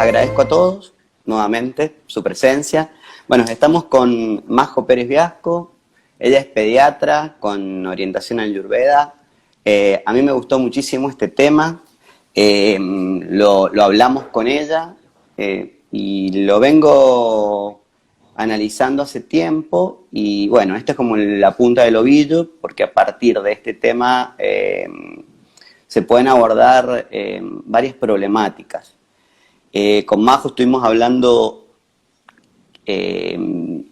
agradezco a todos nuevamente su presencia. Bueno, estamos con Majo Pérez Viasco. Ella es pediatra con orientación en Ayurveda. A mí me gustó muchísimo este tema. Lo hablamos con ella y lo vengo analizando hace tiempo. Y bueno, esta es como la punta del ovillo, porque a partir de este tema se pueden abordar varias problemáticas. Con Majo estuvimos hablando del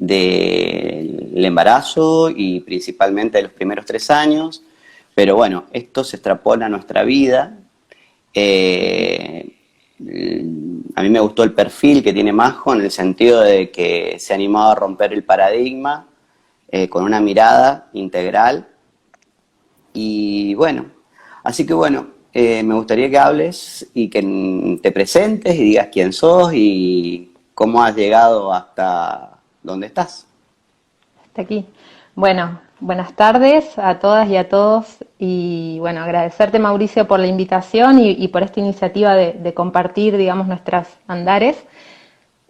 embarazo y principalmente de los primeros 3 años, pero bueno, esto se extrapola a nuestra vida. A mí me gustó el perfil que tiene Majo en el sentido de que se ha animado a romper el paradigma con una mirada integral. Y bueno, así que bueno, me gustaría que hables y que te presentes y digas quién sos y cómo has llegado hasta donde estás. Hasta aquí. Bueno, buenas tardes a todas y a todos y bueno, agradecerte, Mauricio, por la invitación y por esta iniciativa de compartir, digamos, nuestros andares.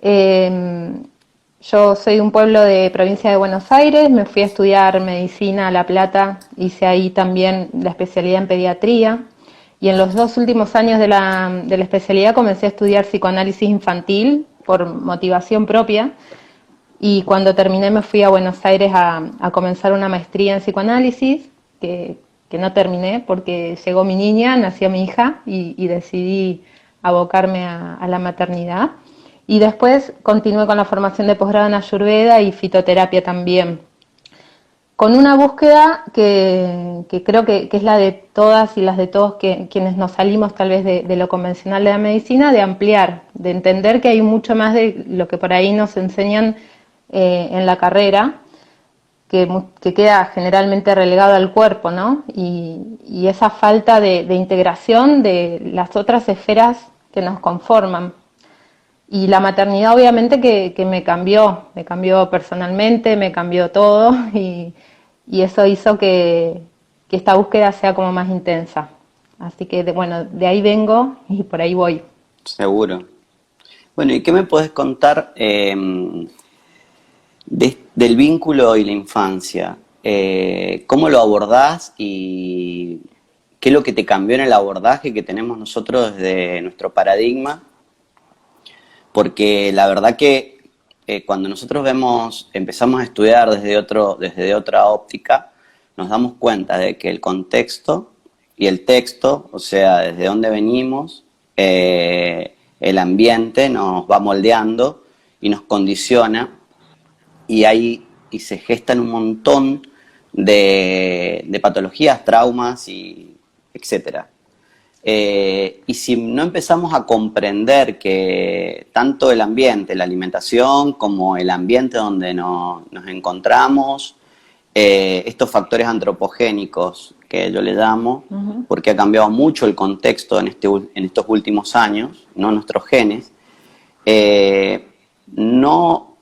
Yo soy de un pueblo de provincia de Buenos Aires, me fui a estudiar medicina a La Plata, hice ahí también la especialidad en pediatría y en los 2 últimos años de la especialidad comencé a estudiar psicoanálisis infantil por motivación propia. Y cuando terminé me fui a Buenos Aires a comenzar una maestría en psicoanálisis, que no terminé porque llegó mi niña, nació mi hija y decidí abocarme a la maternidad. Y después continué con la formación de posgrado en Ayurveda y fitoterapia también, con una búsqueda que creo que es la de todas y las de todos quienes nos salimos tal vez de lo convencional de la medicina, de ampliar, de entender que hay mucho más de lo que por ahí nos enseñan en la carrera, que queda generalmente relegado al cuerpo, ¿no? Y esa falta de integración de las otras esferas que nos conforman. Y la maternidad obviamente que me cambió personalmente, me cambió todo y eso hizo que esta búsqueda sea como más intensa. Así que bueno, de ahí vengo y por ahí voy. Seguro. Bueno, ¿y qué me podés contar del vínculo y la infancia? ¿Cómo lo abordás y qué es lo que te cambió en el abordaje que tenemos nosotros desde nuestro paradigma? Porque la verdad que cuando nosotros empezamos a estudiar desde otra óptica, nos damos cuenta de que el contexto y el texto, o sea, desde dónde venimos, el ambiente nos va moldeando y nos condiciona y se gestan un montón de patologías, traumas y etcétera. Y si no empezamos a comprender que tanto el ambiente, la alimentación, como el ambiente donde nos encontramos, estos factores antropogénicos que yo le llamo, porque ha cambiado mucho el contexto en estos últimos años, no nuestros genes, no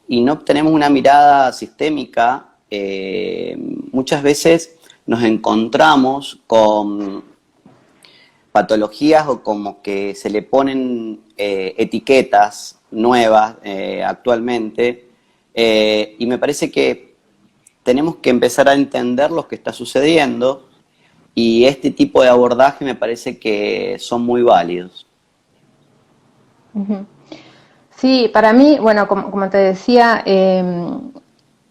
tenemos una mirada sistémica, muchas veces nos encontramos con patologías o como que se le ponen etiquetas nuevas actualmente, y me parece que tenemos que empezar a entender lo que está sucediendo y este tipo de abordaje me parece que son muy válidos. Sí, para mí, bueno, como te decía,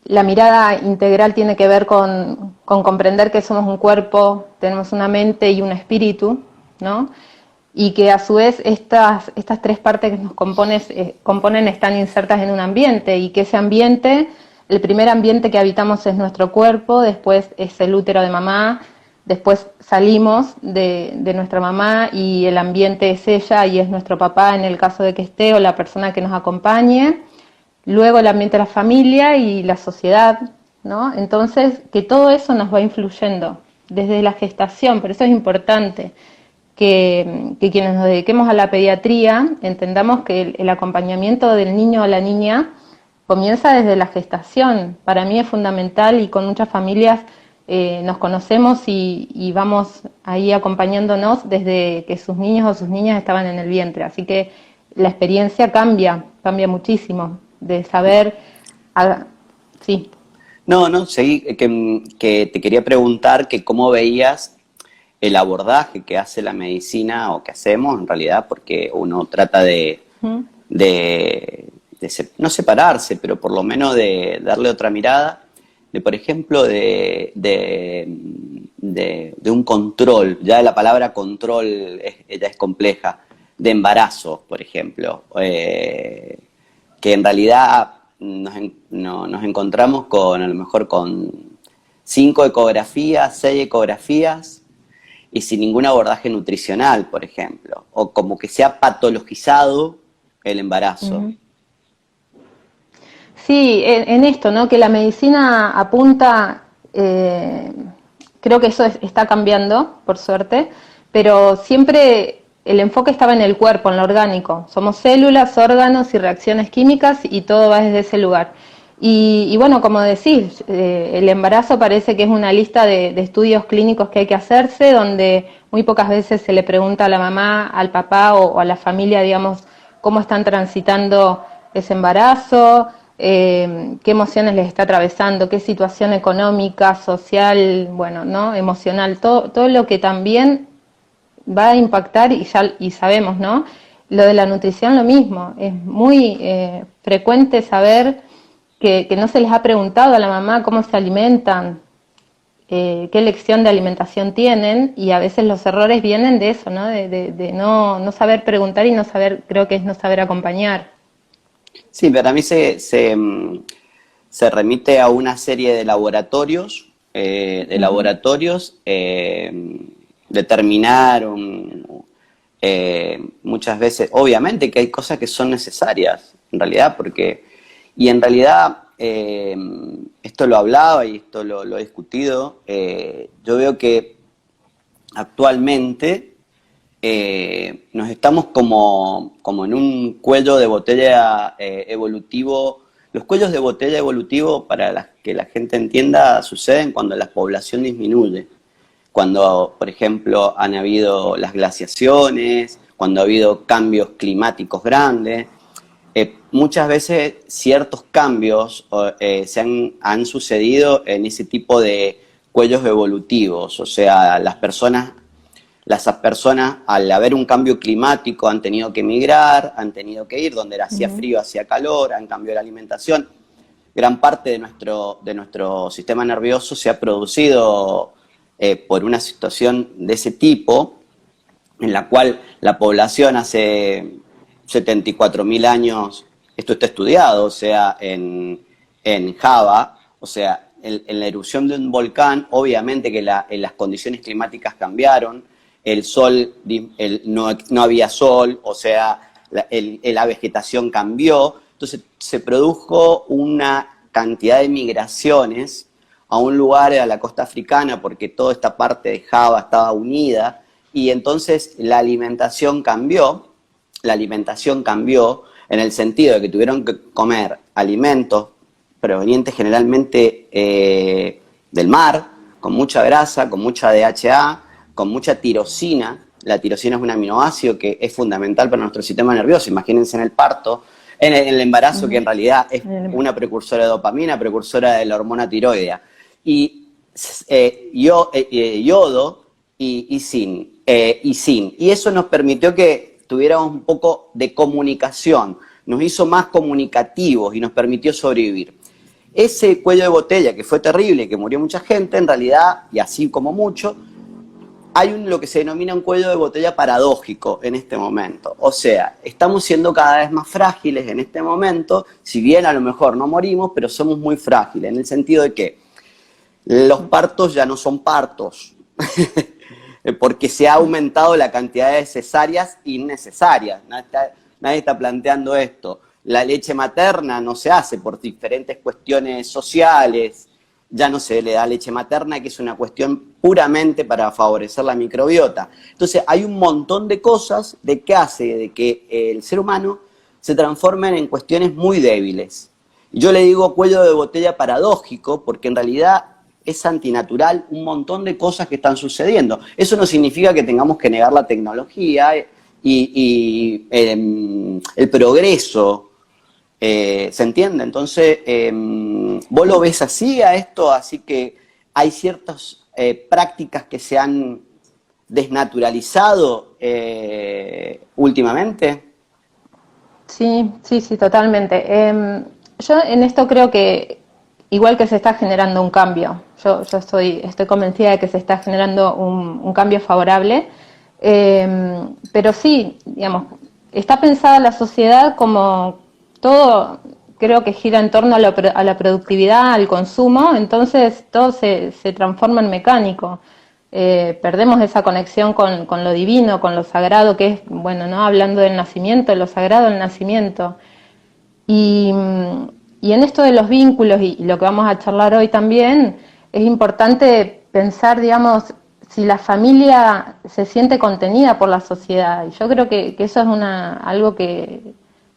la mirada integral tiene que ver con comprender que somos un cuerpo, tenemos una mente y un espíritu, ¿no? Y que a su vez estas 3 partes que nos componen están insertas en un ambiente y que ese ambiente, el primer ambiente que habitamos es nuestro cuerpo, después es el útero de mamá, después salimos de nuestra mamá y el ambiente es ella y es nuestro papá en el caso de que esté o la persona que nos acompañe, luego el ambiente de la familia y la sociedad, ¿no? Entonces, que todo eso nos va influyendo desde la gestación, por eso es importante que quienes nos dediquemos a la pediatría entendamos que el acompañamiento del niño o la niña comienza desde la gestación. Para mí es fundamental y con muchas familias nos conocemos y vamos ahí acompañándonos desde que sus niños o sus niñas estaban en el vientre. Así que la experiencia cambia muchísimo, de saber, sí. No, seguí, que te quería preguntar que cómo veías el abordaje que hace la medicina o que hacemos en realidad, porque uno trata no separarse, pero por lo menos de darle otra mirada, de por ejemplo, de un control, ya la palabra control ya es compleja, de embarazo, por ejemplo, que en realidad nos encontramos con, a lo mejor con 5 ecografías, 6 ecografías, y sin ningún abordaje nutricional, por ejemplo, o como que se ha patologizado el embarazo. Sí, en esto, ¿no? Que la medicina apunta, creo que eso está cambiando, por suerte, pero siempre el enfoque estaba en el cuerpo, en lo orgánico. Somos células, órganos y reacciones químicas y todo va desde ese lugar. Y bueno, como decís, el embarazo parece que es una lista de estudios clínicos que hay que hacerse, donde muy pocas veces se le pregunta a la mamá, al papá o a la familia, digamos, cómo están transitando ese embarazo, qué emociones les está atravesando, qué situación económica, social, bueno, ¿no? Emocional, todo lo que también va a impactar, y sabemos, ¿no? Lo de la nutrición lo mismo, es muy frecuente saber que no se les ha preguntado a la mamá cómo se alimentan, qué elección de alimentación tienen, y a veces los errores vienen de eso, ¿no? De no saber preguntar y no saber, creo que es no saber acompañar. Sí, pero a mí se remite a una serie de laboratorios, determinaron muchas veces, obviamente que hay cosas que son necesarias, en realidad, y en realidad esto lo hablaba y esto lo he discutido, yo veo que actualmente nos estamos como en un cuello de botella evolutivo. Los cuellos de botella evolutivo, para que la gente entienda, suceden cuando la población disminuye. Cuando, por ejemplo, han habido las glaciaciones, cuando ha habido cambios climáticos grandes. Muchas veces ciertos cambios han sucedido en ese tipo de cuellos evolutivos. O sea, las personas, al haber un cambio climático, han tenido que migrar, han tenido que ir donde hacía frío, hacía calor, han cambiado la alimentación. Gran parte de nuestro sistema nervioso se ha producido por una situación de ese tipo, en la cual la población hace 74.000 años, esto está estudiado, o sea, en Java, o sea, en la erupción de un volcán, obviamente que las condiciones climáticas cambiaron, el sol, no había sol, o sea, la vegetación cambió, entonces se produjo una cantidad de migraciones a un lugar, a la costa africana, porque toda esta parte de Java estaba unida, y entonces la alimentación cambió en el sentido de que tuvieron que comer alimentos provenientes generalmente del mar, con mucha grasa, con mucha DHA, con mucha tirosina. La tirosina es un aminoácido que es fundamental para nuestro sistema nervioso. Imagínense en el parto, en el embarazo, que en realidad es una precursora de dopamina, precursora de la hormona tiroidea. Y yodo y zinc. Y eso nos permitió que tuviéramos un poco de comunicación, nos hizo más comunicativos y nos permitió sobrevivir. Ese cuello de botella, que fue terrible, que murió mucha gente, en realidad, y así como mucho, hay lo que se denomina un cuello de botella paradójico en este momento. O sea, estamos siendo cada vez más frágiles en este momento, si bien a lo mejor no morimos, pero somos muy frágiles, en el sentido de que los partos ya no son partos, porque se ha aumentado la cantidad de cesáreas innecesarias. Nadie está planteando esto. La leche materna no se hace por diferentes cuestiones sociales, ya no se le da leche materna, que es una cuestión puramente para favorecer la microbiota. Entonces hay un montón de cosas que hace de que el ser humano se transforme en cuestiones muy débiles. Yo le digo cuello de botella paradójico porque en realidad es antinatural un montón de cosas que están sucediendo. Eso no significa que tengamos que negar la tecnología el progreso, ¿se entiende? Entonces, vos lo ves así a esto, así que hay ciertas prácticas que se han desnaturalizado últimamente. Sí, sí, sí, totalmente. Yo en esto creo que igual que se está generando un cambio, yo estoy convencida de que se está generando un cambio favorable, pero sí, digamos, está pensada la sociedad como todo, creo que gira en torno a la productividad, al consumo, entonces todo se transforma en mecánico. Perdemos esa conexión con lo divino, con lo sagrado, que es, bueno, ¿no? Hablando del nacimiento, lo sagrado del nacimiento. Y, y en esto de los vínculos y lo que vamos a charlar hoy también, es importante pensar, digamos, si la familia se siente contenida por la sociedad. Y yo creo que eso es algo que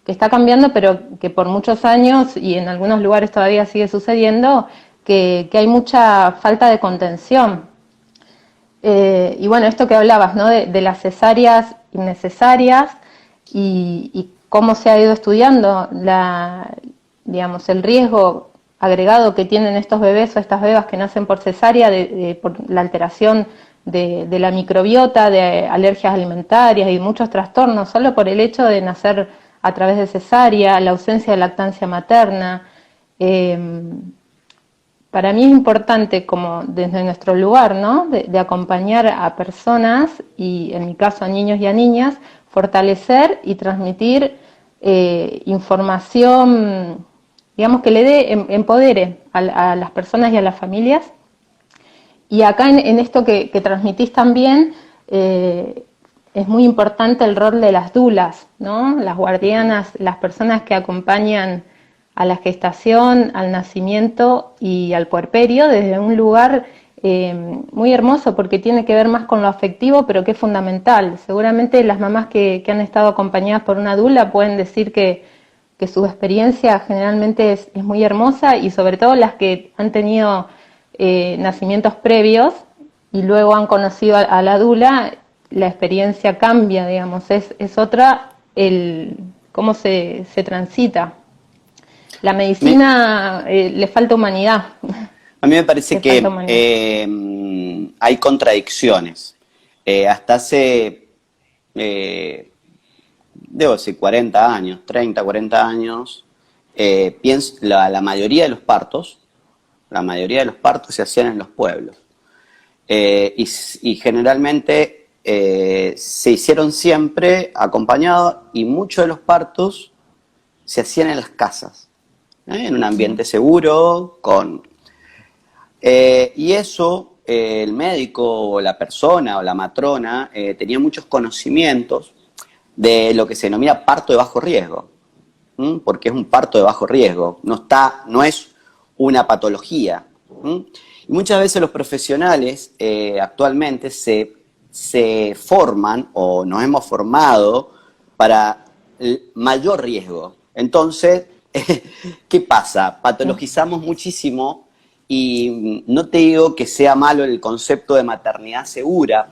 está cambiando, pero que por muchos años y en algunos lugares todavía sigue sucediendo, que hay mucha falta de contención. Y bueno, esto que hablabas, ¿no? De las cesáreas innecesarias y cómo se ha ido estudiando digamos, el riesgo agregado que tienen estos bebés o estas bebas que nacen por cesárea por la alteración de la microbiota, de alergias alimentarias y muchos trastornos, solo por el hecho de nacer a través de cesárea, la ausencia de lactancia materna. Para mí es importante, como desde nuestro lugar, ¿no? de acompañar a personas, y en mi caso a niños y a niñas, fortalecer y transmitir información, digamos, que le dé, empodere a las personas y a las familias. Y acá en esto que transmitís también, es muy importante el rol de las dulas, ¿no? Las guardianas, las personas que acompañan a la gestación, al nacimiento y al puerperio desde un lugar muy hermoso, porque tiene que ver más con lo afectivo, pero que es fundamental. Seguramente las mamás que han estado acompañadas por una dula pueden decir que su experiencia generalmente es muy hermosa, y sobre todo las que han tenido nacimientos previos y luego han conocido a la dula, la experiencia cambia, digamos, es otra cómo se transita. La medicina le falta humanidad. A mí me parece que hay contradicciones. Hasta hace, debo decir, 40 años, 30, 40 años, la mayoría de los partos se hacían en los pueblos. Y generalmente se hicieron siempre acompañados, y muchos de los partos se hacían en las casas, en un ambiente seguro, y eso, el médico o la persona o la matrona tenía muchos conocimientos de lo que se denomina parto de bajo riesgo, porque es un parto de bajo riesgo, no es una patología. Y muchas veces los profesionales actualmente se forman, o nos hemos formado para el mayor riesgo. Entonces, ¿qué pasa? Patologizamos muchísimo, y no te digo que sea malo el concepto de maternidad segura,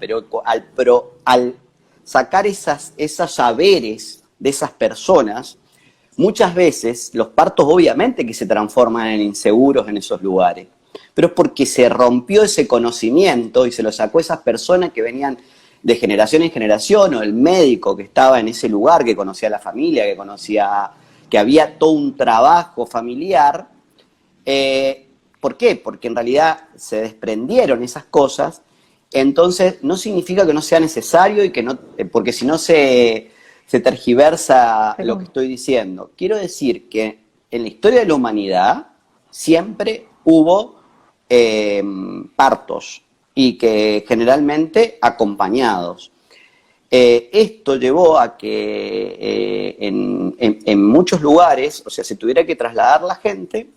pero al sacar esos saberes de esas personas, muchas veces los partos obviamente que se transforman en inseguros en esos lugares, pero es porque se rompió ese conocimiento y se lo sacó a esas personas que venían de generación en generación, o el médico que estaba en ese lugar, que conocía a la familia, que había todo un trabajo familiar. ¿Por qué? Porque en realidad se desprendieron esas cosas. Entonces no significa que no sea necesario, y que no, porque si no se tergiversa lo que estoy diciendo. Quiero decir que en la historia de la humanidad siempre hubo partos, y que generalmente acompañados. Esto llevó a que en muchos lugares, o sea, se tuviera que trasladar la gente.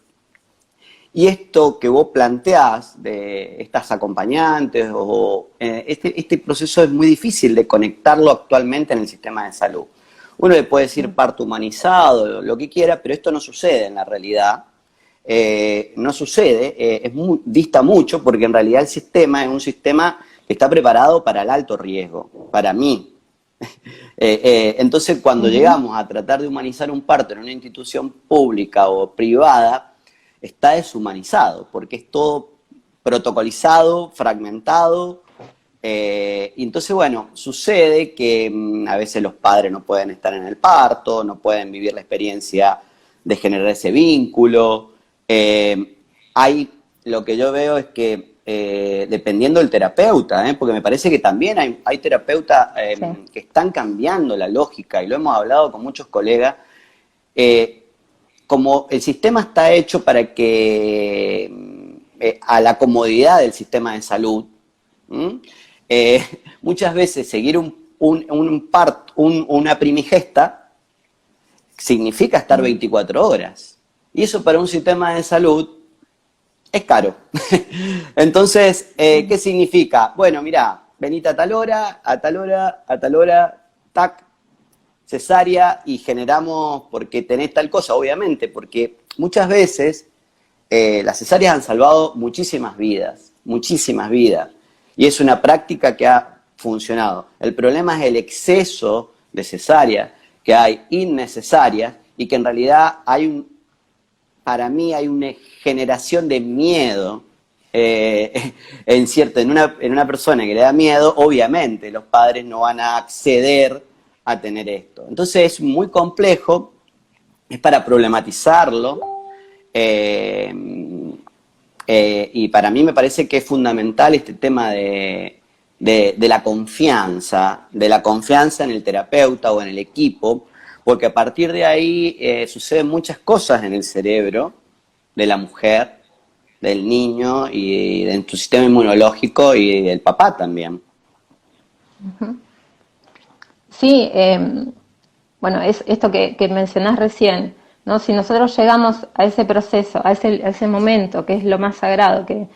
Y esto que vos planteás de estas acompañantes, este proceso es muy difícil de conectarlo actualmente en el sistema de salud. Uno le puede decir parto humanizado, lo que quiera, pero esto no sucede en la realidad. No sucede, dista mucho, porque en realidad el sistema es un sistema que está preparado para el alto riesgo, para mí. Entonces, cuando llegamos a tratar de humanizar un parto en una institución pública o privada, está deshumanizado, porque es todo protocolizado, fragmentado. Y entonces, bueno, sucede que a veces los padres no pueden estar en el parto, no pueden vivir la experiencia de generar ese vínculo. Lo que yo veo es que dependiendo del terapeuta, porque me parece que también hay terapeutas Sí. que están cambiando la lógica, y lo hemos hablado con muchos colegas, como el sistema está hecho para que a la comodidad del sistema de salud, muchas veces seguir una primigesta significa estar 24 horas. Y eso para un sistema de salud es caro. Entonces, ¿qué significa? Bueno, mirá, venite a tal hora, a tal hora, a tal hora, tac, cesárea, y generamos, porque tenés tal cosa, obviamente, porque muchas veces las cesáreas han salvado muchísimas vidas, y es una práctica que ha funcionado. El problema es el exceso de cesáreas que hay innecesarias, y que en realidad para mí hay una generación de miedo en una persona que le da miedo. Obviamente los padres no van a acceder a tener esto. Entonces es muy complejo, es para problematizarlo, y para mí me parece que es fundamental este tema de la confianza en el terapeuta o en el equipo, porque a partir de ahí suceden muchas cosas en el cerebro de la mujer, del niño, y en tu sistema inmunológico, y del papá también. Sí, bueno, es esto que mencionás recién, ¿no? Si nosotros llegamos a ese proceso, a ese momento, que es lo más sagrado, que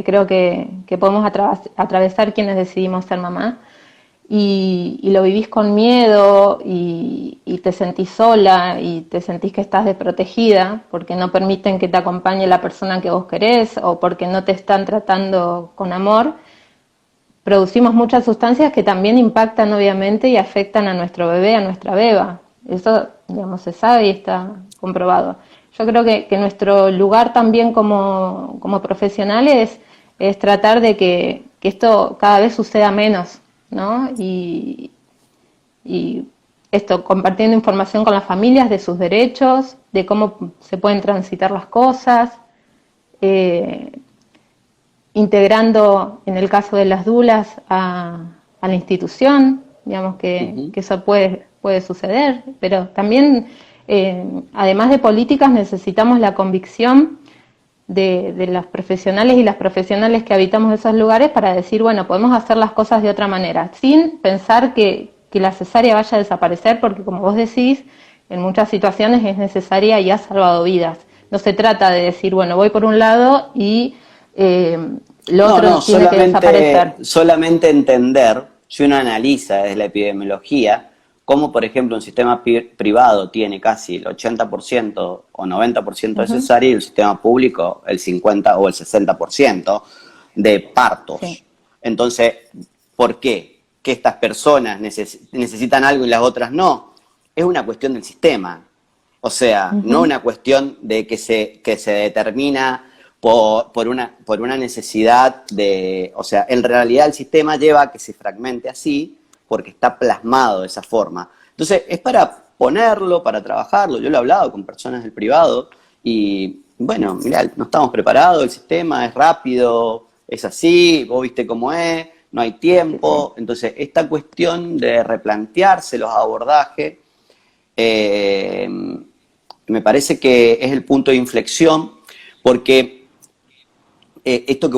creo que podemos atravesar quienes decidimos ser mamá, y lo vivís con miedo, y te sentís sola, y te sentís que estás desprotegida, porque no permiten que te acompañe la persona que vos querés, o porque no te están tratando con amor, producimos muchas sustancias que también impactan obviamente y afectan a nuestro bebé, a nuestra beba. Eso, digamos, se sabe y está comprobado. Yo creo que nuestro lugar también como profesionales es tratar de que esto cada vez suceda menos, ¿no? Y esto, compartiendo información con las familias de sus derechos, de cómo se pueden transitar las cosas, integrando, en el caso de las dulas, a la institución, digamos que eso puede suceder, pero también, además de políticas, necesitamos la convicción de los profesionales y las profesionales que habitamos esos lugares para decir, bueno, podemos hacer las cosas de otra manera, sin pensar que la cesárea vaya a desaparecer, porque como vos decís, en muchas situaciones es necesaria y ha salvado vidas. No se trata de decir, bueno, voy por un lado y lo otro tiene que desaparecer. Solamente entender, si uno analiza desde la epidemiología, cómo, por ejemplo, un sistema privado tiene casi el 80% o 90% de cesárea, y el sistema público el 50 o el 60% de partos. Sí. Entonces, ¿por qué? Que estas personas necesitan algo y las otras no. Es una cuestión del sistema. O sea, no una cuestión de que se determina por una necesidad de... O sea, en realidad el sistema lleva a que se fragmente así porque está plasmado de esa forma. Entonces, es para ponerlo, para trabajarlo. Yo lo he hablado con personas del privado y, bueno, mirá, no estamos preparados, el sistema es rápido, es así, vos viste cómo es, no hay tiempo. Entonces, esta cuestión de replantearse los abordajes, me parece que es el punto de inflexión, porque esto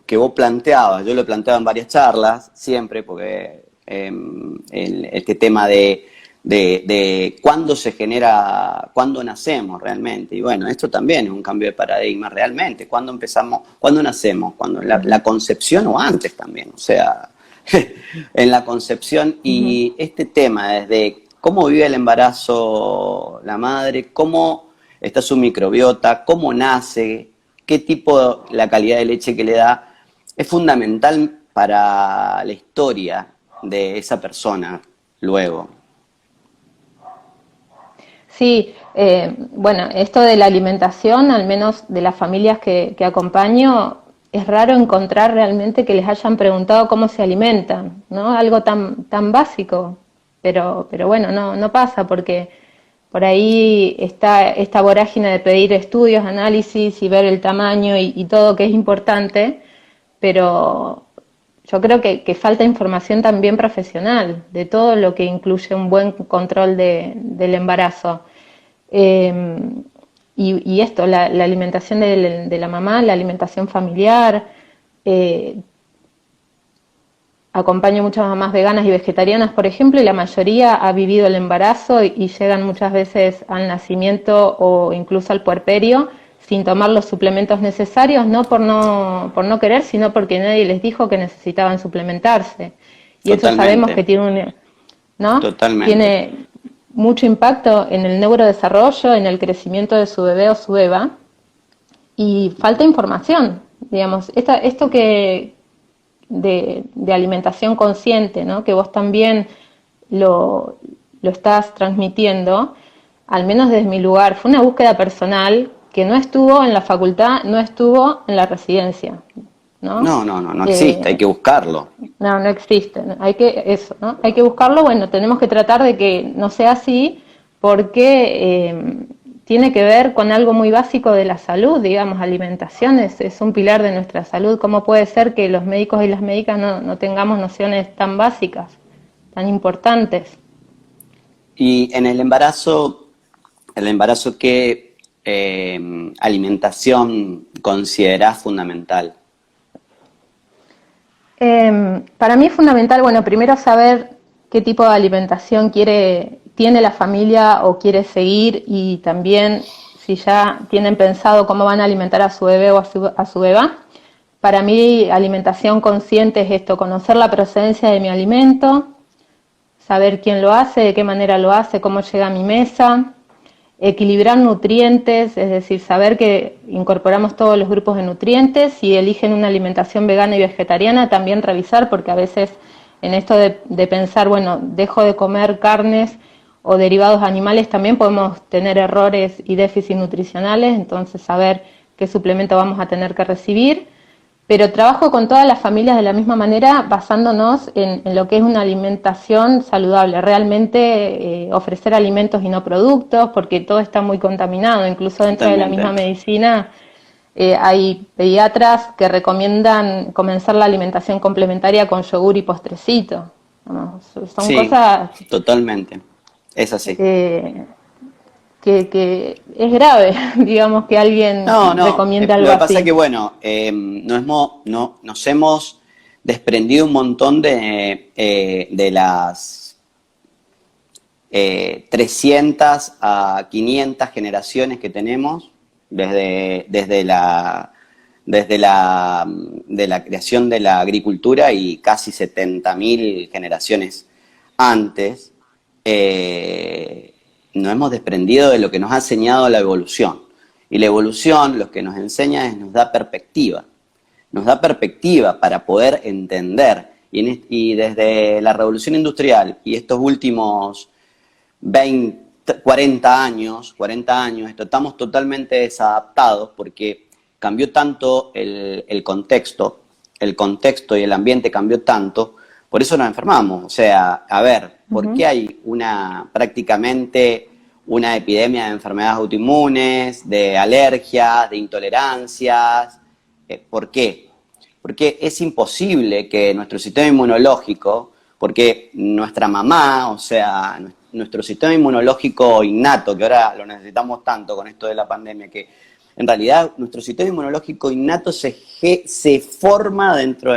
que vos planteabas, yo lo he planteado en varias charlas, siempre, porque este tema de cuándo se genera, cuándo nacemos realmente. Y bueno, esto también es un cambio de paradigma realmente. ¿Cuándo nacemos? ¿Cuándo? La concepción o antes también, o sea, en la concepción. Y este tema desde cómo vive el embarazo la madre, cómo está su microbiota, cómo nace, qué tipo, la calidad de leche que le da, es fundamental para la historia de esa persona luego. Sí, bueno, esto de la alimentación, al menos de las familias que acompaño, es raro encontrar realmente que les hayan preguntado cómo se alimentan, ¿no? Algo tan básico, pero bueno, no pasa porque por ahí está esta vorágine de pedir estudios, análisis y ver el tamaño y todo que es importante, pero yo creo que falta información también profesional de todo lo que incluye un buen control del embarazo. Eh, y esto, la alimentación de la mamá, la alimentación familiar. eh, Acompaño muchas mamás veganas y vegetarianas, por ejemplo, y la mayoría ha vivido el embarazo y llegan muchas veces al nacimiento o incluso al puerperio sin tomar los suplementos necesarios, no por no querer, sino porque nadie les dijo que necesitaban suplementarse. Y eso sabemos que Totalmente, tiene ¿no? totalmente. Tiene mucho impacto en el neurodesarrollo, en el crecimiento de su bebé o su beba, y falta información, digamos. Esto de alimentación consciente, ¿no? Que vos también lo estás transmitiendo, al menos desde mi lugar, fue una búsqueda personal que no estuvo en la facultad, no estuvo en la residencia, ¿no? No existe, hay que buscarlo. No existe, ¿no? Eso, ¿no? Hay que buscarlo, bueno, tenemos que tratar de que no sea así porque tiene que ver con algo muy básico de la salud, digamos, alimentación es un pilar de nuestra salud. ¿Cómo puede ser que los médicos y las médicas no tengamos nociones tan básicas, tan importantes? Y en el embarazo, ¿qué alimentación considerás fundamental? Para mí es fundamental, bueno, primero saber qué tipo de alimentación tiene la familia o quiere seguir, y también si ya tienen pensado cómo van a alimentar a su bebé o a su beba. Para mí alimentación consciente es esto: conocer la procedencia de mi alimento, saber quién lo hace, de qué manera lo hace, cómo llega a mi mesa, equilibrar nutrientes, es decir, saber que incorporamos todos los grupos de nutrientes. Si eligen una alimentación vegana y vegetariana, también revisar, porque a veces en esto de pensar, bueno, dejo de comer carnes o derivados animales, también podemos tener errores y déficits nutricionales, entonces saber qué suplemento vamos a tener que recibir. Pero trabajo con todas las familias de la misma manera, basándonos en lo que es una alimentación saludable, realmente ofrecer alimentos y no productos, porque todo está muy contaminado. Incluso dentro de la misma Totalmente. medicina hay pediatras que recomiendan comenzar la alimentación complementaria con yogur y postrecito, ¿no? Son Sí, cosas totalmente. Es así. eh, que es grave, digamos, que alguien No. recomiende Lo algo que pasa es así. que, bueno, nos hemos desprendido un montón de las 300 a 500 generaciones que tenemos desde la creación de la agricultura, y casi 70.000 generaciones antes. Nos hemos desprendido de lo que nos ha enseñado la evolución. Y la evolución lo que nos enseña es, nos da perspectiva para poder entender. Y desde la revolución industrial y estos últimos 40 años, estamos totalmente desadaptados porque cambió tanto el contexto y el ambiente cambió tanto, por eso nos enfermamos. O sea, a ver, ¿por qué Ujú. hay prácticamente una epidemia de enfermedades autoinmunes, de alergias, de intolerancias? ¿Por qué? Porque es imposible que nuestro sistema inmunológico, porque nuestra mamá, o sea, nuestro sistema inmunológico innato, que ahora lo necesitamos tanto con esto de la pandemia, que en realidad nuestro sistema inmunológico innato se forma dentro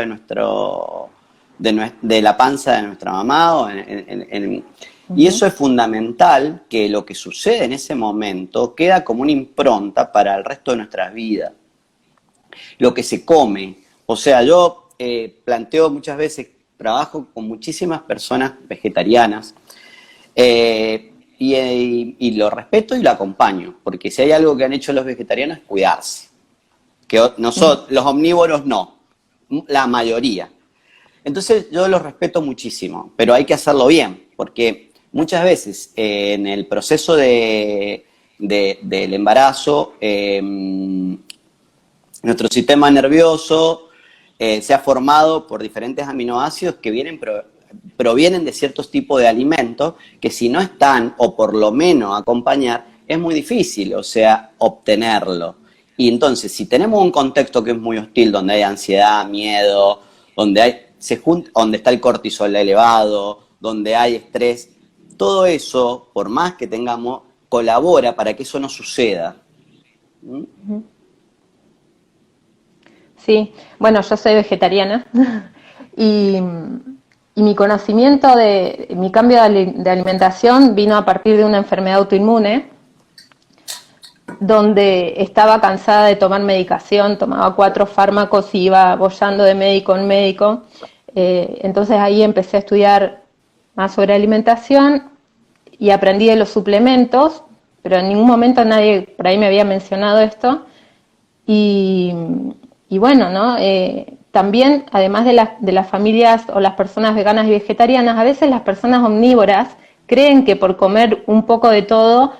de la panza de nuestra mamá. Y Ujú. eso es fundamental, que lo que sucede en ese momento queda como una impronta para el resto de nuestras vidas. Lo que se come. O sea, yo planteo muchas veces, trabajo con muchísimas personas vegetarianas, y lo respeto y lo acompaño, porque si hay algo que han hecho los vegetarianos es cuidarse, que Ujú. nosotros, los omnívoros no, la mayoría. Entonces yo los respeto muchísimo, pero hay que hacerlo bien, porque muchas veces en el proceso del embarazo, nuestro sistema nervioso se ha formado por diferentes aminoácidos que provienen de ciertos tipos de alimentos que si no están, o por lo menos acompañar, es muy difícil, o sea, obtenerlo. Y entonces, si tenemos un contexto que es muy hostil, donde hay ansiedad, miedo, donde está el cortisol elevado, donde hay estrés, todo eso, por más que tengamos, colabora para que eso no suceda. ¿Mm? Sí, bueno, yo soy vegetariana y, y mi conocimiento de mi cambio de alimentación vino a partir de una enfermedad autoinmune donde estaba cansada de tomar medicación, tomaba 4 fármacos y iba boyando de médico en médico. Entonces ahí empecé a estudiar más sobre alimentación y aprendí de los suplementos, pero en ningún momento nadie por ahí me había mencionado esto. Y bueno, ¿no? También, además de las familias o las personas veganas y vegetarianas, a veces las personas omnívoras creen que por comer un poco de todo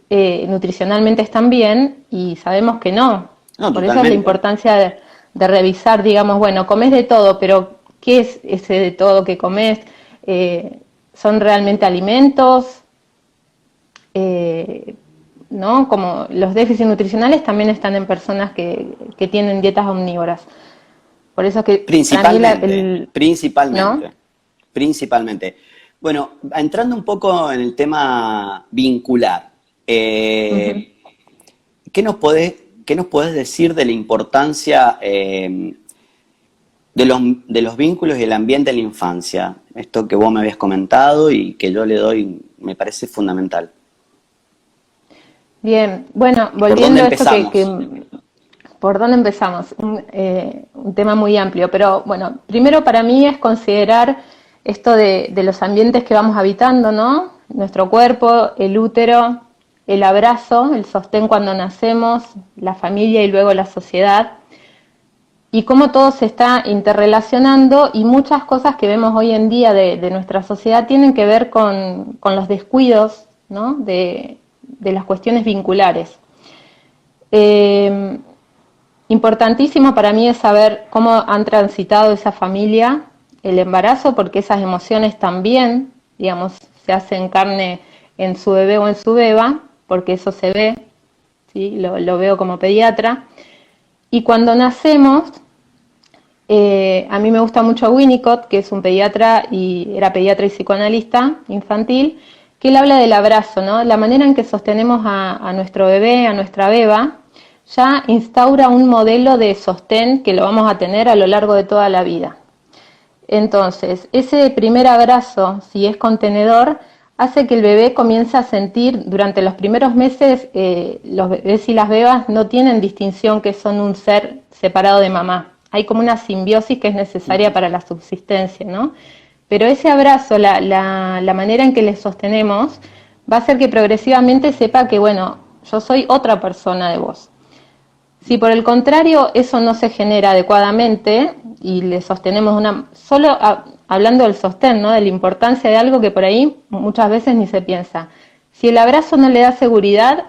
nutricionalmente están bien, y sabemos que no. No, Por eso es la importancia de revisar, digamos, bueno, comes de todo, pero ¿qué es ese de todo que comes? ¿Son realmente alimentos? ¿No? Como los déficits nutricionales también están en personas que tienen dietas omnívoras. Por eso que principalmente. Bueno, entrando un poco en el tema vincular, ¿qué nos podés decir de la importancia de los vínculos y el ambiente en la infancia? Esto que vos me habías comentado y que yo le doy, me parece fundamental. Bien, bueno, volviendo a esto ¿por dónde empezamos? Un tema muy amplio, pero bueno, primero para mí es considerar esto de los ambientes que vamos habitando, ¿no? Nuestro cuerpo, el útero, el abrazo, el sostén cuando nacemos, la familia y luego la sociedad, y cómo todo se está interrelacionando, y muchas cosas que vemos hoy en día de nuestra sociedad tienen que ver con los descuidos, ¿no? de las cuestiones vinculares. Importantísimo para mí es saber cómo han transitado esa familia el embarazo, porque esas emociones también, digamos, se hacen carne en su bebé o en su beba, porque eso se ve, ¿sí? Lo veo como pediatra. Y cuando nacemos, a mí me gusta mucho Winnicott, que es un pediatra era pediatra y psicoanalista infantil, que él habla del abrazo, ¿no? La manera en que sostenemos a nuestro bebé, a nuestra beba, ya instaura un modelo de sostén que lo vamos a tener a lo largo de toda la vida. Entonces, ese primer abrazo, si es contenedor, hace que el bebé comience a sentir, durante los primeros meses, los bebés y las bebas no tienen distinción que son un ser separado de mamá. Hay como una simbiosis que es necesaria para la subsistencia, ¿no? Pero ese abrazo, la manera en que le sostenemos, va a hacer que progresivamente sepa que, bueno, yo soy otra persona de vos. Si por el contrario eso no se genera adecuadamente y le sostenemos hablando del sostén, ¿no? De la importancia de algo que por ahí muchas veces ni se piensa. Si el abrazo no le da seguridad,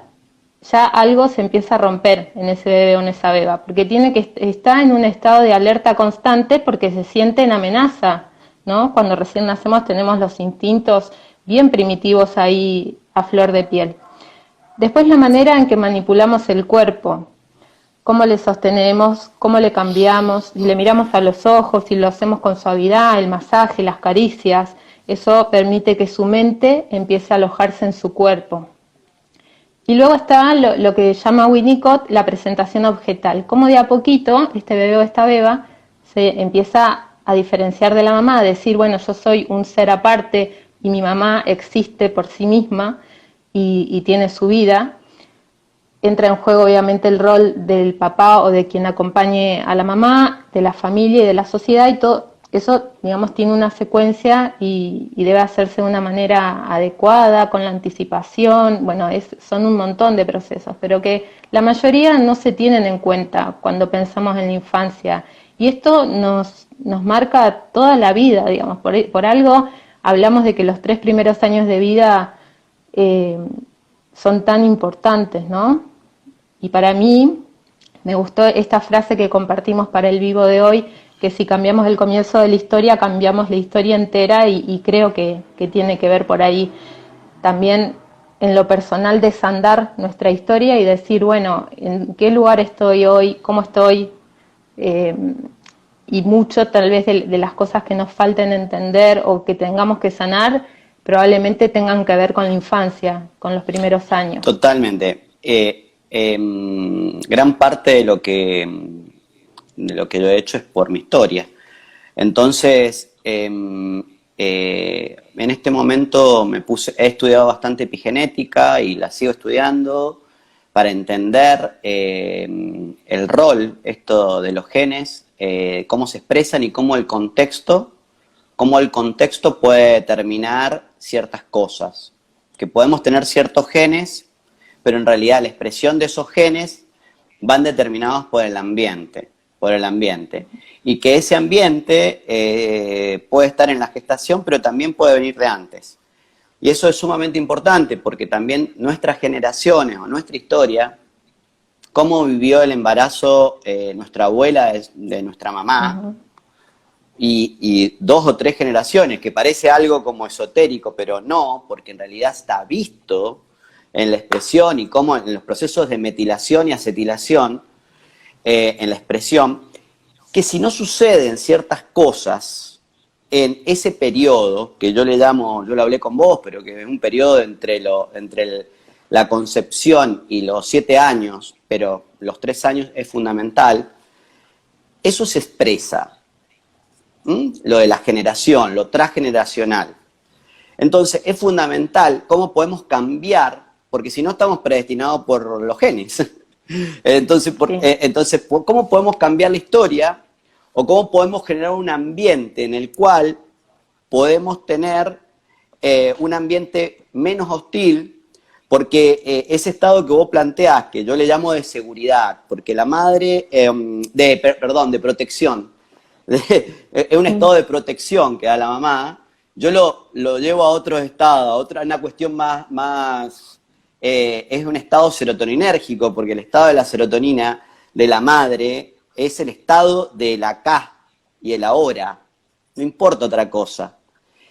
ya algo se empieza a romper en ese bebé o en esa beba, porque está en un estado de alerta constante porque se siente en amenaza, ¿no? Cuando recién nacemos tenemos los instintos bien primitivos ahí a flor de piel. Después la manera en que manipulamos el cuerpo, cómo le sostenemos, cómo le cambiamos, y le miramos a los ojos y lo hacemos con suavidad, el masaje, las caricias, eso permite que su mente empiece a alojarse en su cuerpo. Y luego está lo que llama Winnicott la presentación objetal, cómo de a poquito este bebé o esta beba se empieza a diferenciar de la mamá, a decir, bueno, yo soy un ser aparte y mi mamá existe por sí misma y tiene su vida. Entra en juego obviamente el rol del papá o de quien acompañe a la mamá, de la familia y de la sociedad, y todo eso, digamos, tiene una secuencia y debe hacerse de una manera adecuada, con la anticipación. Bueno, son un montón de procesos, pero que la mayoría no se tienen en cuenta cuando pensamos en la infancia, y esto nos marca toda la vida, digamos, por algo hablamos de que los 3 primeros años de vida son tan importantes, ¿no? Y para mí me gustó esta frase que compartimos para el vivo de hoy, que si cambiamos el comienzo de la historia, cambiamos la historia entera, y creo que tiene que ver por ahí también en lo personal, desandar nuestra historia y decir, bueno, ¿en qué lugar estoy hoy? ¿Cómo estoy? Y mucho tal vez de las cosas que nos falten entender o que tengamos que sanar, probablemente tengan que ver con la infancia, con los primeros años. Totalmente. Gran parte de lo que yo he hecho es por mi historia. Entonces, en este momento he estudiado bastante epigenética y la sigo estudiando para entender el rol esto de los genes, cómo se expresan y cómo el contexto puede determinar ciertas cosas. Que podemos tener ciertos genes, pero en realidad la expresión de esos genes van determinados por el ambiente. Y que ese ambiente puede estar en la gestación, pero también puede venir de antes. Y eso es sumamente importante porque también nuestras generaciones o nuestra historia, cómo vivió el embarazo nuestra abuela de nuestra mamá, uh-huh. y 2 o 3 generaciones, que parece algo como esotérico, pero no, porque en realidad está visto en la expresión y cómo en los procesos de metilación y acetilación, en la expresión, que si no suceden ciertas cosas en ese periodo, que yo le llamo, yo lo hablé con vos, pero que es un periodo entre la concepción y los 7 años, pero los 3 años es fundamental, eso se expresa. Lo de la generación, lo transgeneracional. Entonces es fundamental cómo podemos cambiar, porque si no estamos predestinados por los genes. Entonces, ¿cómo podemos cambiar la historia? O cómo podemos generar un ambiente en el cual podemos tener un ambiente menos hostil, porque ese estado que vos planteás, que yo le llamo de seguridad, porque la madre, de protección, es un estado de protección que da la mamá, yo lo llevo a otros estados, una cuestión más es un estado serotoninérgico, porque el estado de la serotonina de la madre es el estado del acá y el ahora, no importa otra cosa.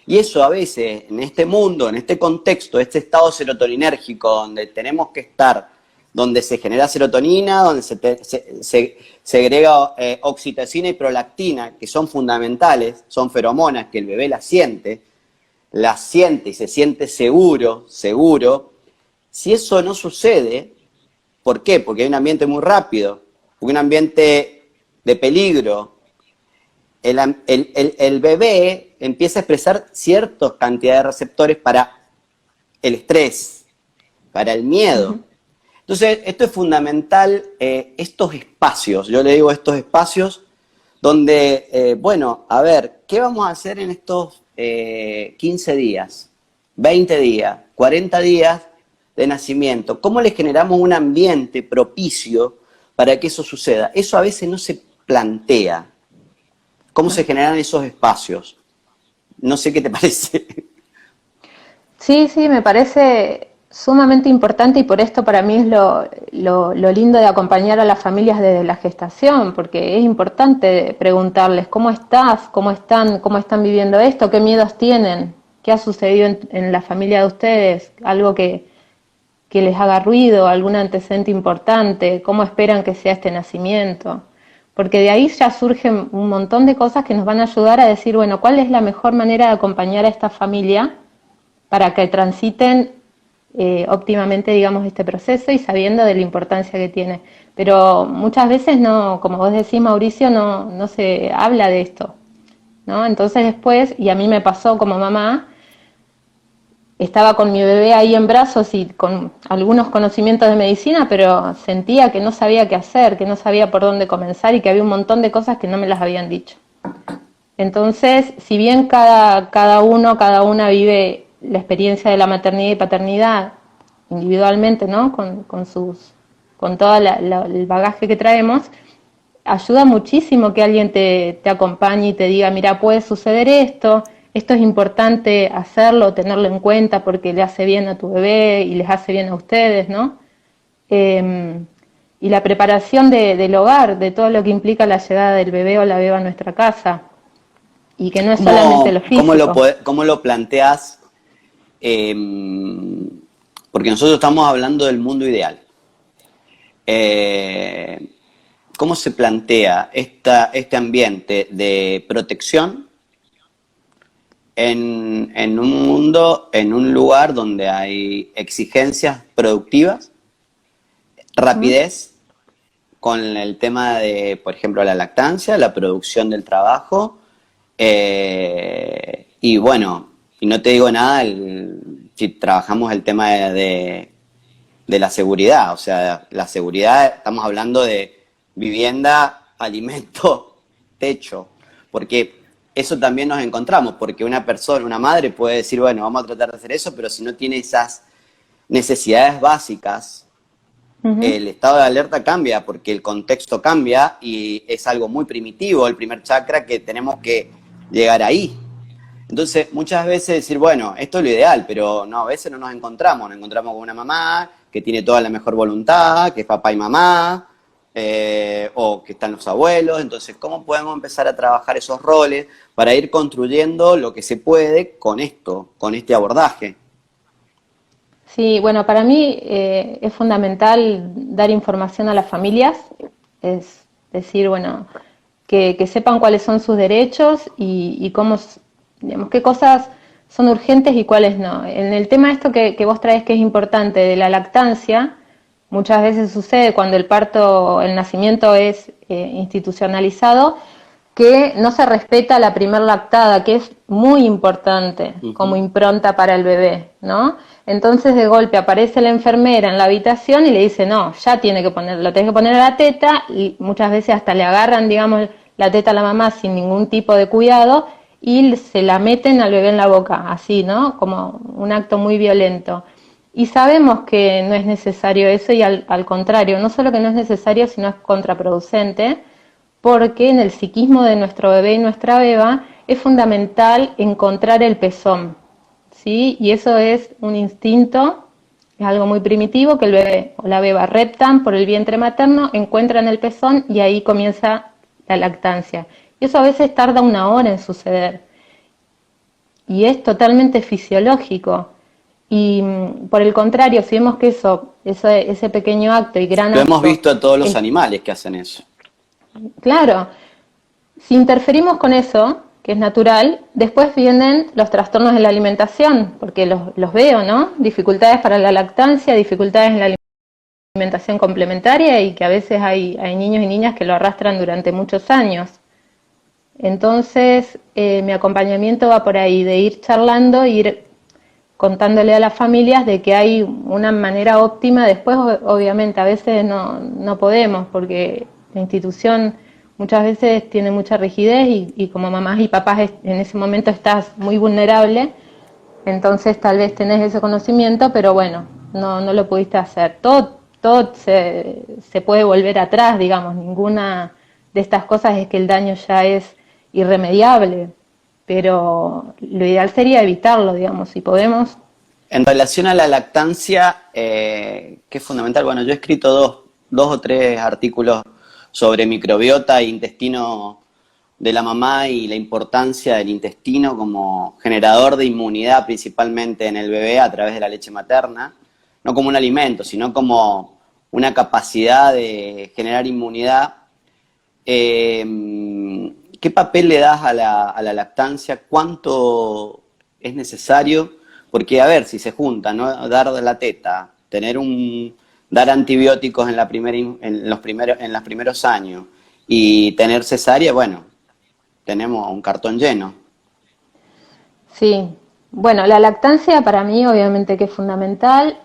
Y eso a veces, en este mundo, en este contexto, este estado serotoninérgico donde tenemos que estar, donde se genera serotonina, donde se segrega oxitocina y prolactina, que son fundamentales, son feromonas que el bebé las siente y se siente seguro. Si eso no sucede, ¿por qué? Porque hay un ambiente muy rápido, porque un ambiente de peligro. El bebé empieza a expresar cierta cantidad de receptores para el estrés, para el miedo. Uh-huh. Entonces, esto es fundamental, estos espacios, yo le digo estos espacios donde, a ver, ¿qué vamos a hacer en estos 15 días, 20 días, 40 días de nacimiento? ¿Cómo le generamos un ambiente propicio para que eso suceda? Eso a veces no se plantea. ¿Cómo se generan esos espacios? No sé qué te parece. Sí, me parece sumamente importante, y por esto para mí es lo lindo de acompañar a las familias desde la gestación, porque es importante preguntarles cómo estás, cómo están viviendo esto, qué miedos tienen, qué ha sucedido en la familia de ustedes, algo que les haga ruido, algún antecedente importante, cómo esperan que sea este nacimiento. Porque de ahí ya surgen un montón de cosas que nos van a ayudar a decir, bueno, ¿cuál es la mejor manera de acompañar a esta familia para que transiten óptimamente, digamos, este proceso y sabiendo de la importancia que tiene? Pero muchas veces no, como vos decís, Mauricio, no se habla de esto, ¿no? Entonces después, y a mí me pasó como mamá, estaba con mi bebé ahí en brazos y con algunos conocimientos de medicina, pero sentía que no sabía qué hacer, que no sabía por dónde comenzar y que había un montón de cosas que no me las habían dicho. Entonces, si bien cada una vive la experiencia de la maternidad y paternidad individualmente, ¿no? Con todo el bagaje que traemos, ayuda muchísimo que alguien te acompañe y te diga, mira, puede suceder esto, esto es importante hacerlo, tenerlo en cuenta porque le hace bien a tu bebé y les hace bien a ustedes, ¿no? Y la preparación del hogar, de todo lo que implica la llegada del bebé o la beba a nuestra casa, y que no es solamente lo físico. ¿Cómo lo planteas? Porque nosotros estamos hablando del mundo ideal. ¿Cómo se plantea este ambiente de protección en un mundo, en un lugar donde hay exigencias productivas, rapidez con el tema de, por ejemplo, la lactancia, la producción del trabajo, y bueno, y no te digo nada si trabajamos el tema de la seguridad, o sea, la seguridad, estamos hablando de vivienda, alimento, techo, porque eso también nos encontramos, porque una persona, una madre puede decir, bueno, vamos a tratar de hacer eso, pero si no tiene esas necesidades básicas, el estado de alerta cambia, porque el contexto cambia y es algo muy primitivo, el primer chakra, que tenemos que llegar ahí. Entonces, muchas veces decir, bueno, esto es lo ideal, pero no, a veces no nos encontramos con una mamá que tiene toda la mejor voluntad, que es papá y mamá, o que están los abuelos. Entonces, ¿cómo podemos empezar a trabajar esos roles para ir construyendo lo que se puede con esto, con este abordaje? Sí, bueno, para mí es fundamental dar información a las familias, es decir, bueno, que sepan cuáles son sus derechos y cómo, digamos, qué cosas son urgentes y cuáles no. En el tema esto que vos traes, que es importante, de la lactancia, muchas veces sucede cuando el parto, el nacimiento es institucionalizado, que no se respeta la primer lactada, que es muy importante como impronta para el bebé, ¿no? Entonces de golpe aparece la enfermera en la habitación y le dice, no, ya tiene que poner, lo tenés que poner a la teta, y muchas veces hasta le agarran, digamos, la teta a la mamá sin ningún tipo de cuidado y se la meten al bebé en la boca, así, ¿no? Como un acto muy violento. Y sabemos que no es necesario eso y al contrario, no solo que no es necesario, sino es contraproducente, porque en el psiquismo de nuestro bebé y nuestra beba es fundamental encontrar el pezón, ¿sí? Y eso es un instinto, es algo muy primitivo, que el bebé o la beba reptan por el vientre materno, encuentran el pezón y ahí comienza la lactancia. Y eso a veces tarda 1 hora en suceder. Y es totalmente fisiológico. Y por el contrario, si vemos que ese pequeño acto y gran acto... Lo hemos visto a todos los animales que hacen eso. Claro, si interferimos con eso, que es natural, después vienen los trastornos de la alimentación, porque los veo, ¿no? Dificultades para la lactancia, dificultades en la alimentación complementaria y que a veces hay niños y niñas que lo arrastran durante muchos años. Entonces, mi acompañamiento va por ahí, de ir charlando, ir contándole a las familias de que hay una manera óptima. Después, obviamente, a veces no podemos, porque la institución muchas veces tiene mucha rigidez y como mamás y papás en ese momento estás muy vulnerable, entonces tal vez tenés ese conocimiento, pero bueno, no lo pudiste hacer. Todo se puede volver atrás, digamos, ninguna de estas cosas es que el daño ya es irremediable, pero lo ideal sería evitarlo, digamos, si podemos. En relación a la lactancia, que es fundamental, bueno, yo he escrito dos o tres artículos sobre microbiota e intestino de la mamá y la importancia del intestino como generador de inmunidad, principalmente en el bebé a través de la leche materna, no como un alimento, sino como una capacidad de generar inmunidad. ¿Qué papel le das a la lactancia? ¿Cuánto es necesario? Porque, a ver, si se junta, ¿no? Dar la teta, dar antibióticos en los primeros años y tener cesárea, bueno, tenemos un cartón lleno. Sí, bueno, la lactancia para mí obviamente que es fundamental.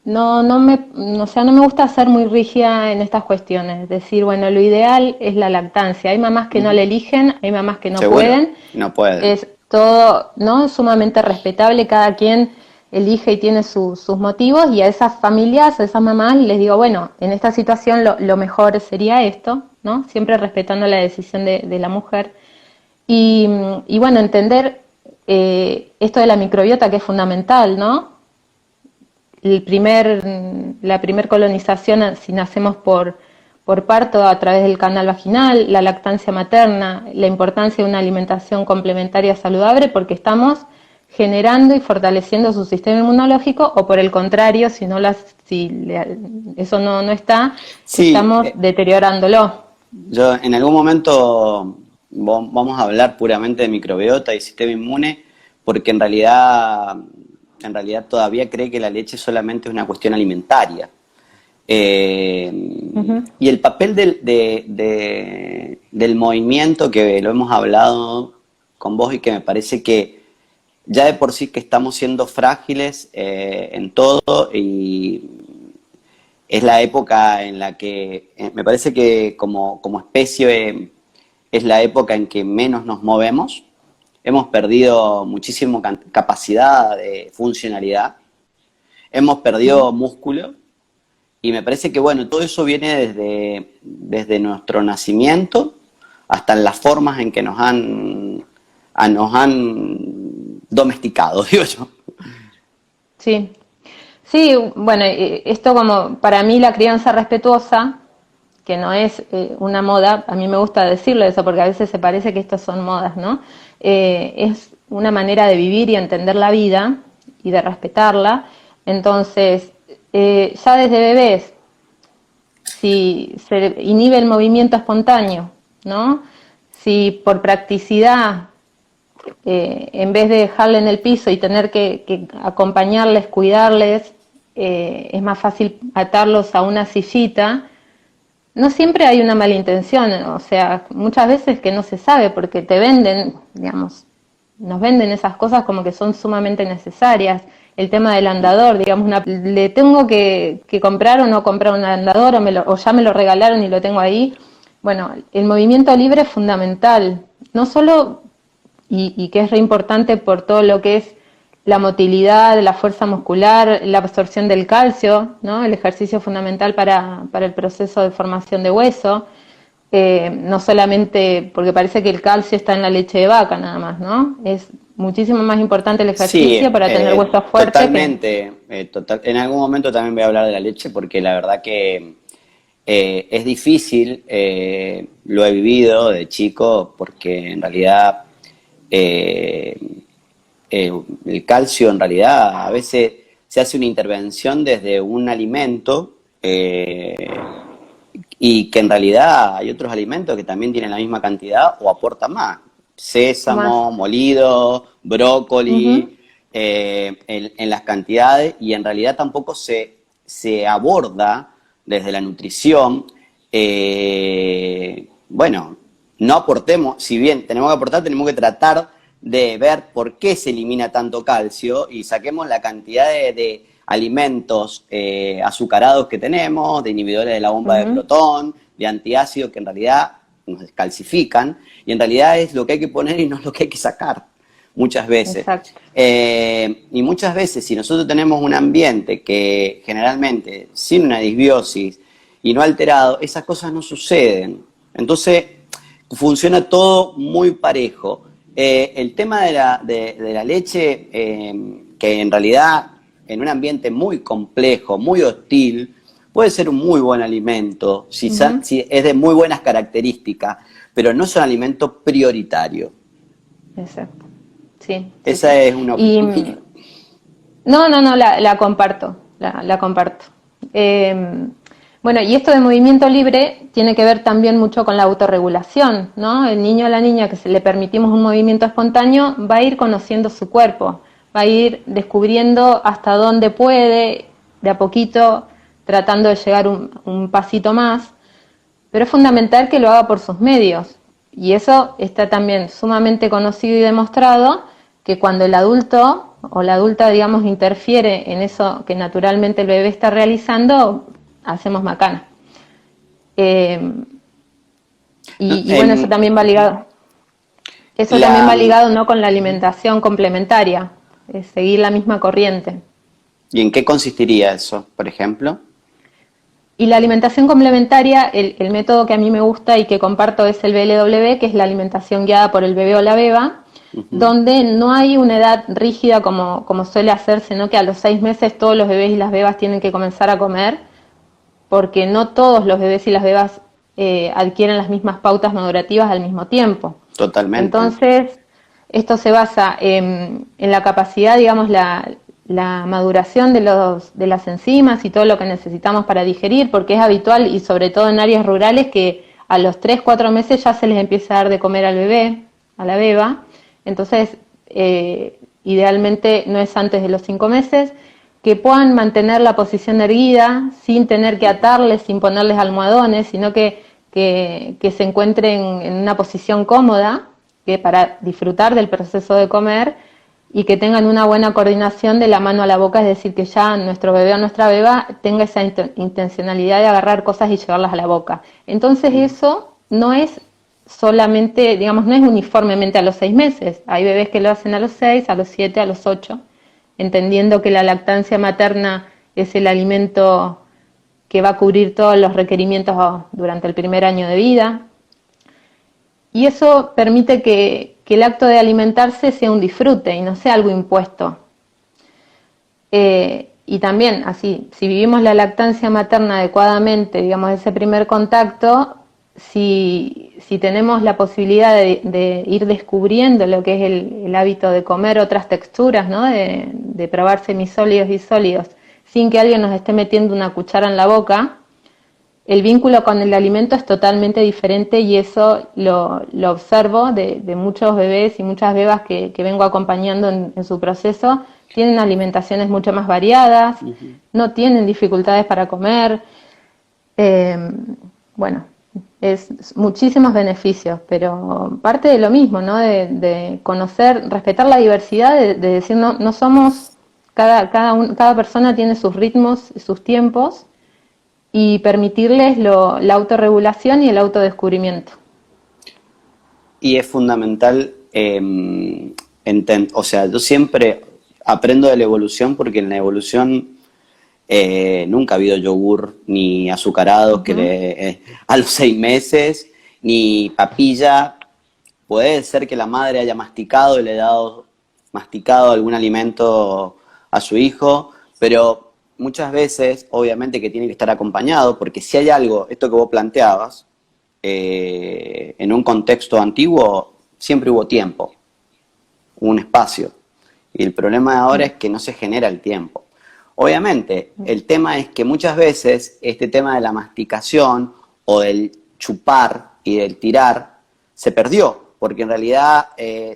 No me gusta ser muy rígida en estas cuestiones, es decir, bueno, lo ideal es la lactancia. Hay mamás que no la eligen, hay mamás que no pueden. No pueden. Es todo, ¿no? Sumamente respetable, cada quien elige y tiene sus motivos, y a esas familias, a esas mamás les digo, bueno, en esta situación lo mejor sería esto, ¿no? Siempre respetando la decisión de la mujer. Y, y bueno, entender esto de la microbiota que es fundamental, ¿no? La primer colonización, si nacemos por parto a través del canal vaginal, la lactancia materna, la importancia de una alimentación complementaria saludable, porque estamos generando y fortaleciendo su sistema inmunológico, o por el contrario, eso no está, Sí, estamos deteriorándolo. yo en algún momento vamos a hablar puramente de microbiota y sistema inmune, porque en realidad todavía cree que la leche solamente es una cuestión alimentaria. Y el papel del movimiento, que lo hemos hablado con vos y que me parece que ya de por sí que estamos siendo frágiles en todo, y es la época en la que me parece que como especie es la época en que menos nos movemos. Hemos perdido muchísima capacidad de funcionalidad, hemos perdido músculo, y me parece que, bueno, todo eso viene desde nuestro nacimiento hasta en las formas en que nos han domesticado, digo yo. Sí, sí, bueno, esto como para mí la crianza respetuosa, que no es una moda, a mí me gusta decirlo eso porque a veces se parece que estas son modas, ¿no? Es una manera de vivir y entender la vida y de respetarla. Entonces, ya desde bebés, si se inhibe el movimiento espontáneo, ¿no? Si por practicidad, en vez de dejarle en el piso y tener que acompañarles, cuidarles, es más fácil atarlos a una sillita. No siempre hay una mala intención, o sea, muchas veces que no se sabe porque te venden, digamos, nos venden esas cosas como que son sumamente necesarias. El tema del andador, digamos, le tengo que comprar o no comprar un andador, o ya me lo regalaron y lo tengo ahí. Bueno, el movimiento libre es fundamental, no solo, y que es re importante por todo lo que es la motilidad, la fuerza muscular, la absorción del calcio, ¿no? El ejercicio fundamental para el proceso de formación de hueso, no solamente porque parece que el calcio está en la leche de vaca nada más, ¿no? Es muchísimo más importante el ejercicio Sí, para tener huesos fuertes. totalmente. En algún momento también voy a hablar de la leche porque la verdad que es difícil, lo he vivido de chico porque en realidad eh, el calcio en realidad a veces se hace una intervención desde un alimento, y que en realidad hay otros alimentos que también tienen la misma cantidad o aportan más. Más. Sésamo, molido, Uh-huh. brócoli, en las cantidades, y en realidad tampoco se aborda desde la nutrición. Bueno, no aportemos, si bien tenemos que aportar, tenemos que tratar de ver por qué se elimina tanto calcio y saquemos la cantidad de alimentos azucarados que tenemos, de inhibidores de la bomba de Uh-huh. Proton, de antiácidos que en realidad nos descalcifican, y en realidad es lo que hay que poner y no es lo que hay que sacar, muchas veces. Exacto. Y muchas veces, si nosotros tenemos un ambiente que generalmente sin una disbiosis y no alterado, esas cosas no suceden. Entonces, funciona todo muy parejo. El tema de la leche, que en realidad en un ambiente muy complejo, muy hostil, puede ser un muy buen alimento, si Uh-huh. es de muy buenas características, pero no es un alimento prioritario. Exacto. Sí, sí, Esa sí. es una Y opinión mía. no, la comparto, la comparto. Bueno, y esto de movimiento libre tiene que ver también mucho con la autorregulación, ¿no? El niño o la niña que se le permitimos un movimiento espontáneo va a ir conociendo su cuerpo, va a ir descubriendo hasta dónde puede, de a poquito, tratando de llegar un pasito más, pero es fundamental que lo haga por sus medios. Y eso está también sumamente conocido y demostrado, que cuando el adulto o la adulta, digamos, interfiere en eso que naturalmente el bebé está realizando, hacemos macana. Eh, No, y bueno, eso también va ligado, ¿no?, con la alimentación complementaria, seguir la misma corriente. ¿Y en qué consistiría eso, por ejemplo? Y la alimentación complementaria, el método que a mí me gusta y que comparto es el BLW, que es la alimentación guiada por el bebé o la beba, donde no hay una edad rígida como suele hacerse, sino que a los 6 meses todos los bebés y las bebas tienen que comenzar a comer, porque no todos los bebés y las bebas adquieren las mismas pautas madurativas al mismo tiempo. Totalmente. Entonces, esto se basa en la capacidad, digamos, la maduración de las enzimas y todo lo que necesitamos para digerir, porque es habitual, y sobre todo en áreas rurales, que a los 3, 4 meses ya se les empieza a dar de comer al bebé, a la beba. Entonces, idealmente no es antes de los 5 meses, que puedan mantener la posición erguida sin tener que atarles, sin ponerles almohadones, sino que se encuentren en una posición cómoda, que para disfrutar del proceso de comer, y que tengan una buena coordinación de la mano a la boca, es decir, que ya nuestro bebé o nuestra beba tenga esa intencionalidad de agarrar cosas y llevarlas a la boca. Entonces eso no es solamente, digamos, no es uniformemente a los 6 meses. Hay bebés que lo hacen a los 6, a los 7, a los 8, entendiendo que la lactancia materna es el alimento que va a cubrir todos los requerimientos durante el primer año de vida. Y eso permite que el acto de alimentarse sea un disfrute y no sea algo impuesto. Y también, así, si vivimos la lactancia materna adecuadamente, digamos, ese primer contacto, si tenemos la posibilidad de ir descubriendo lo que es el hábito de comer otras texturas, ¿no? De probar semisólidos y sólidos, sin que alguien nos esté metiendo una cuchara en la boca, el vínculo con el alimento es totalmente diferente, y eso lo observo de muchos bebés y muchas bebas que vengo acompañando en su proceso. Tienen alimentaciones mucho más variadas, no tienen dificultades para comer. Bueno, es muchísimos beneficios, pero parte de lo mismo, ¿no? De conocer, respetar la diversidad, de decir, no somos, cada persona tiene sus ritmos y sus tiempos, y permitirles la autorregulación y el autodescubrimiento. Y es fundamental, o sea, yo siempre aprendo de la evolución, porque en la evolución nunca ha habido yogur ni azucarados a los 6 meses, ni papilla. Puede ser que la madre haya masticado y le haya dado masticado algún alimento a su hijo, pero muchas veces, obviamente, que tiene que estar acompañado, porque si hay algo, esto que vos planteabas, en un contexto antiguo, siempre hubo tiempo, un espacio. Y el problema de ahora es que no se genera el tiempo. Obviamente, el tema es que muchas veces este tema de la masticación o del chupar y del tirar se perdió, porque en realidad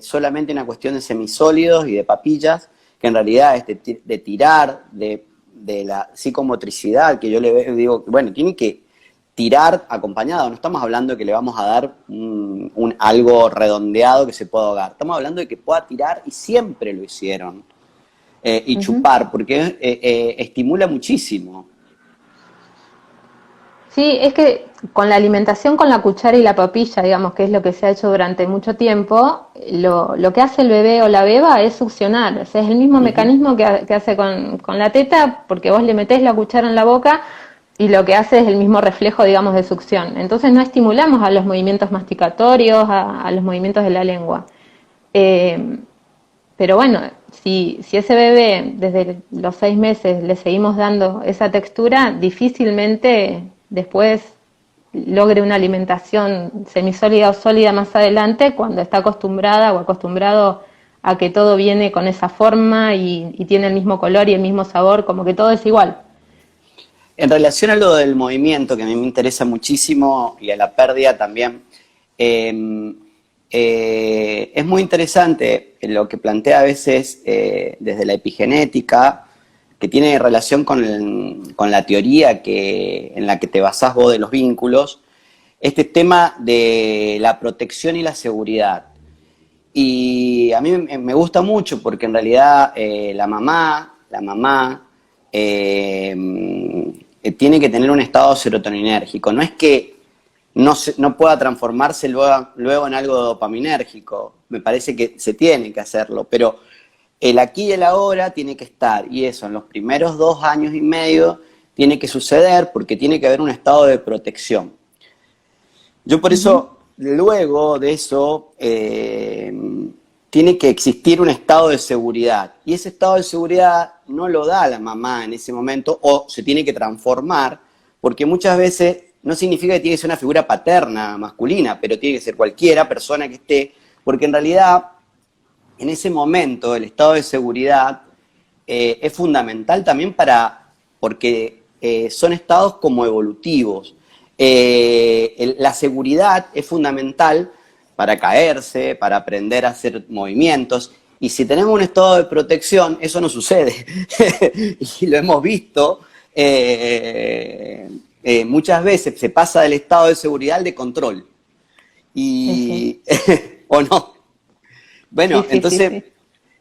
solamente una cuestión de semisólidos y de papillas, que en realidad es de tirar, de la psicomotricidad, que yo le digo, bueno, tienen que tirar acompañado, no estamos hablando de que le vamos a dar algo redondeado que se pueda ahogar, estamos hablando de que pueda tirar, y siempre lo hicieron, y chupar, porque estimula muchísimo. Sí, es que con la alimentación con la cuchara y la papilla, digamos, que es lo que se ha hecho durante mucho tiempo, lo que hace el bebé o la beba es succionar. O sea, es el mismo mecanismo que hace con la teta, porque vos le metés la cuchara en la boca y lo que hace es el mismo reflejo, digamos, de succión. Entonces no estimulamos a los movimientos masticatorios, a los movimientos de la lengua. Pero bueno, si ese bebé desde los 6 meses le seguimos dando esa textura, difícilmente después logre una alimentación semisólida o sólida más adelante, cuando está acostumbrada o acostumbrado a que todo viene con esa forma y tiene el mismo color y el mismo sabor, como que todo es igual. En relación a lo del movimiento, que a mí me interesa muchísimo, y a la pérdida también, es muy interesante lo que plantea a veces desde la epigenética, que tiene relación con la teoría en la que te basás vos de los vínculos, este tema de la protección y la seguridad. Y a mí me gusta mucho, porque en realidad la mamá tiene que tener un estado serotoninérgico. No es que no pueda transformarse luego en algo dopaminérgico, me parece que se tiene que hacerlo, pero el aquí y el ahora tiene que estar, y eso, en los primeros 2 años y medio, tiene que suceder porque tiene que haber un estado de protección. Yo por eso, luego de eso, tiene que existir un estado de seguridad. Y ese estado de seguridad no lo da la mamá en ese momento, o se tiene que transformar, porque muchas veces no significa que tiene que ser una figura paterna, masculina, pero tiene que ser cualquiera persona que esté, porque en realidad, en ese momento, el estado de seguridad es fundamental también porque son estados como evolutivos. La seguridad es fundamental para caerse, para aprender a hacer movimientos, y si tenemos un estado de protección, eso no sucede. Y lo hemos visto, muchas veces se pasa del estado de seguridad al de control. Y, ¿o no? Bueno, Sí, sí, sí, sí.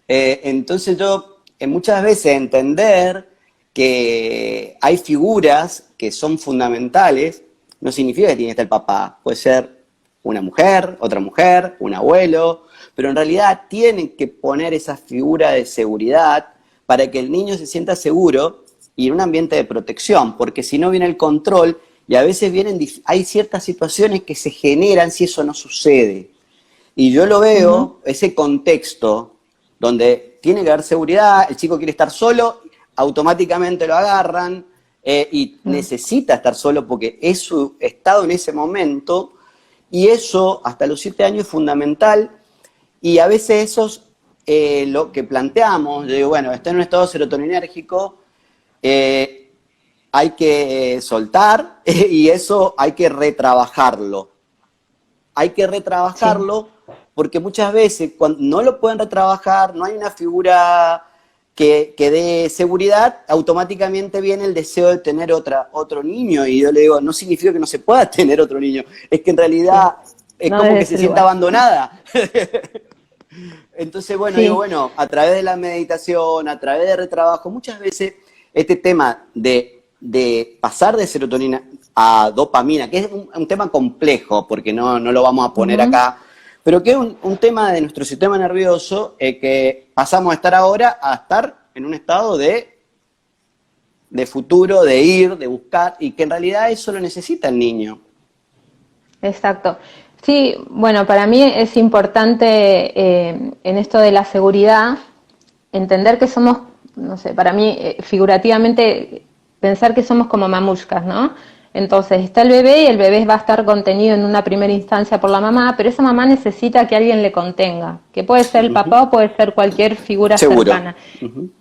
entonces yo muchas veces entender que hay figuras que son fundamentales, no significa que tiene que estar el papá, puede ser una mujer, otra mujer, un abuelo, pero en realidad tienen que poner esa figura de seguridad para que el niño se sienta seguro y en un ambiente de protección, porque si no viene el control y a veces hay ciertas situaciones que se generan si eso no sucede. Y yo lo veo, ese contexto donde tiene que haber seguridad, el chico quiere estar solo, automáticamente lo agarran y necesita estar solo porque es su estado en ese momento, y eso hasta los 7 años es fundamental, y a veces eso es lo que planteamos. Yo digo, bueno, está en un estado serotoninérgico, hay que soltar y eso hay que retrabajarlo. Hay que retrabajarlo porque muchas veces cuando no lo pueden retrabajar, no hay una figura que dé seguridad, automáticamente viene el deseo de tener otro niño. Y yo le digo, no significa que no se pueda tener otro niño, es que en realidad es No como debe que se ser sienta igual. abandonada. Entonces, bueno, digo, Sí, bueno, a través de la meditación, a través de retrabajo, muchas veces este tema de pasar de serotonina a dopamina, que es un tema complejo, porque no lo vamos a poner acá, pero que es un tema de nuestro sistema nervioso, que pasamos de estar ahora a estar en un estado de futuro, de ir, de buscar, y que en realidad eso lo necesita el niño. exacto. Sí, bueno, para mí es importante en esto de la seguridad entender que somos, no sé, para mí figurativamente pensar que somos como mamushkas, ¿no? Entonces está el bebé y el bebé va a estar contenido en una primera instancia por la mamá, pero esa mamá necesita que alguien le contenga, que puede ser el papá o puede ser cualquier figura Seguro. cercana.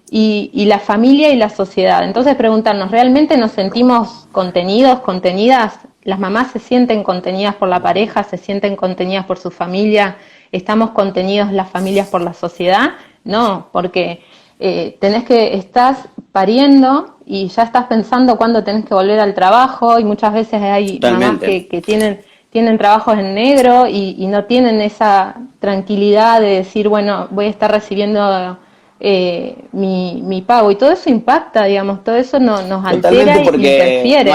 Y la familia y la sociedad. Entonces preguntarnos, ¿realmente nos sentimos contenidos, contenidas? ¿Las mamás se sienten contenidas por la pareja, se sienten contenidas por su familia? ¿Estamos contenidos las familias por la sociedad? No, porque estás pariendo y ya estás pensando cuándo tenés que volver al trabajo, y muchas veces hay mamás Totalmente. que tienen trabajos en negro y no tienen esa tranquilidad de decir, bueno, voy a estar recibiendo mi pago, y todo eso impacta, digamos, todo eso nos Totalmente, altera e porque interfiere.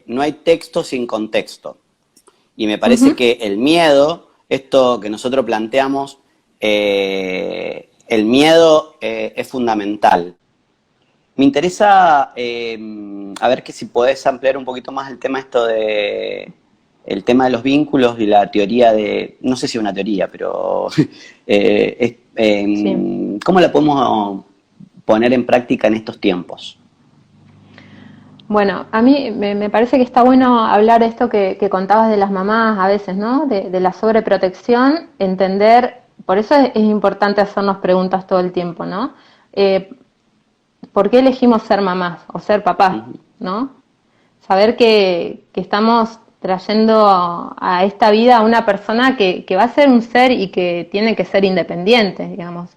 no hay texto sin contexto. Y me parece que el miedo, esto que nosotros planteamos, el miedo es fundamental. Me interesa, a ver que si podés ampliar un poquito más el tema el tema de los vínculos y la teoría no sé si es una teoría, pero Sí. ¿cómo la podemos poner en práctica en estos tiempos? Bueno, a mí me parece que está bueno hablar esto que contabas de las mamás a veces, ¿no? De la sobreprotección, entender, por eso es importante hacernos preguntas todo el tiempo, ¿no? ¿Por qué elegimos ser mamás o ser papás, ¿no? Saber que estamos trayendo a esta vida a una persona que va a ser un ser y que tiene que ser independiente, digamos.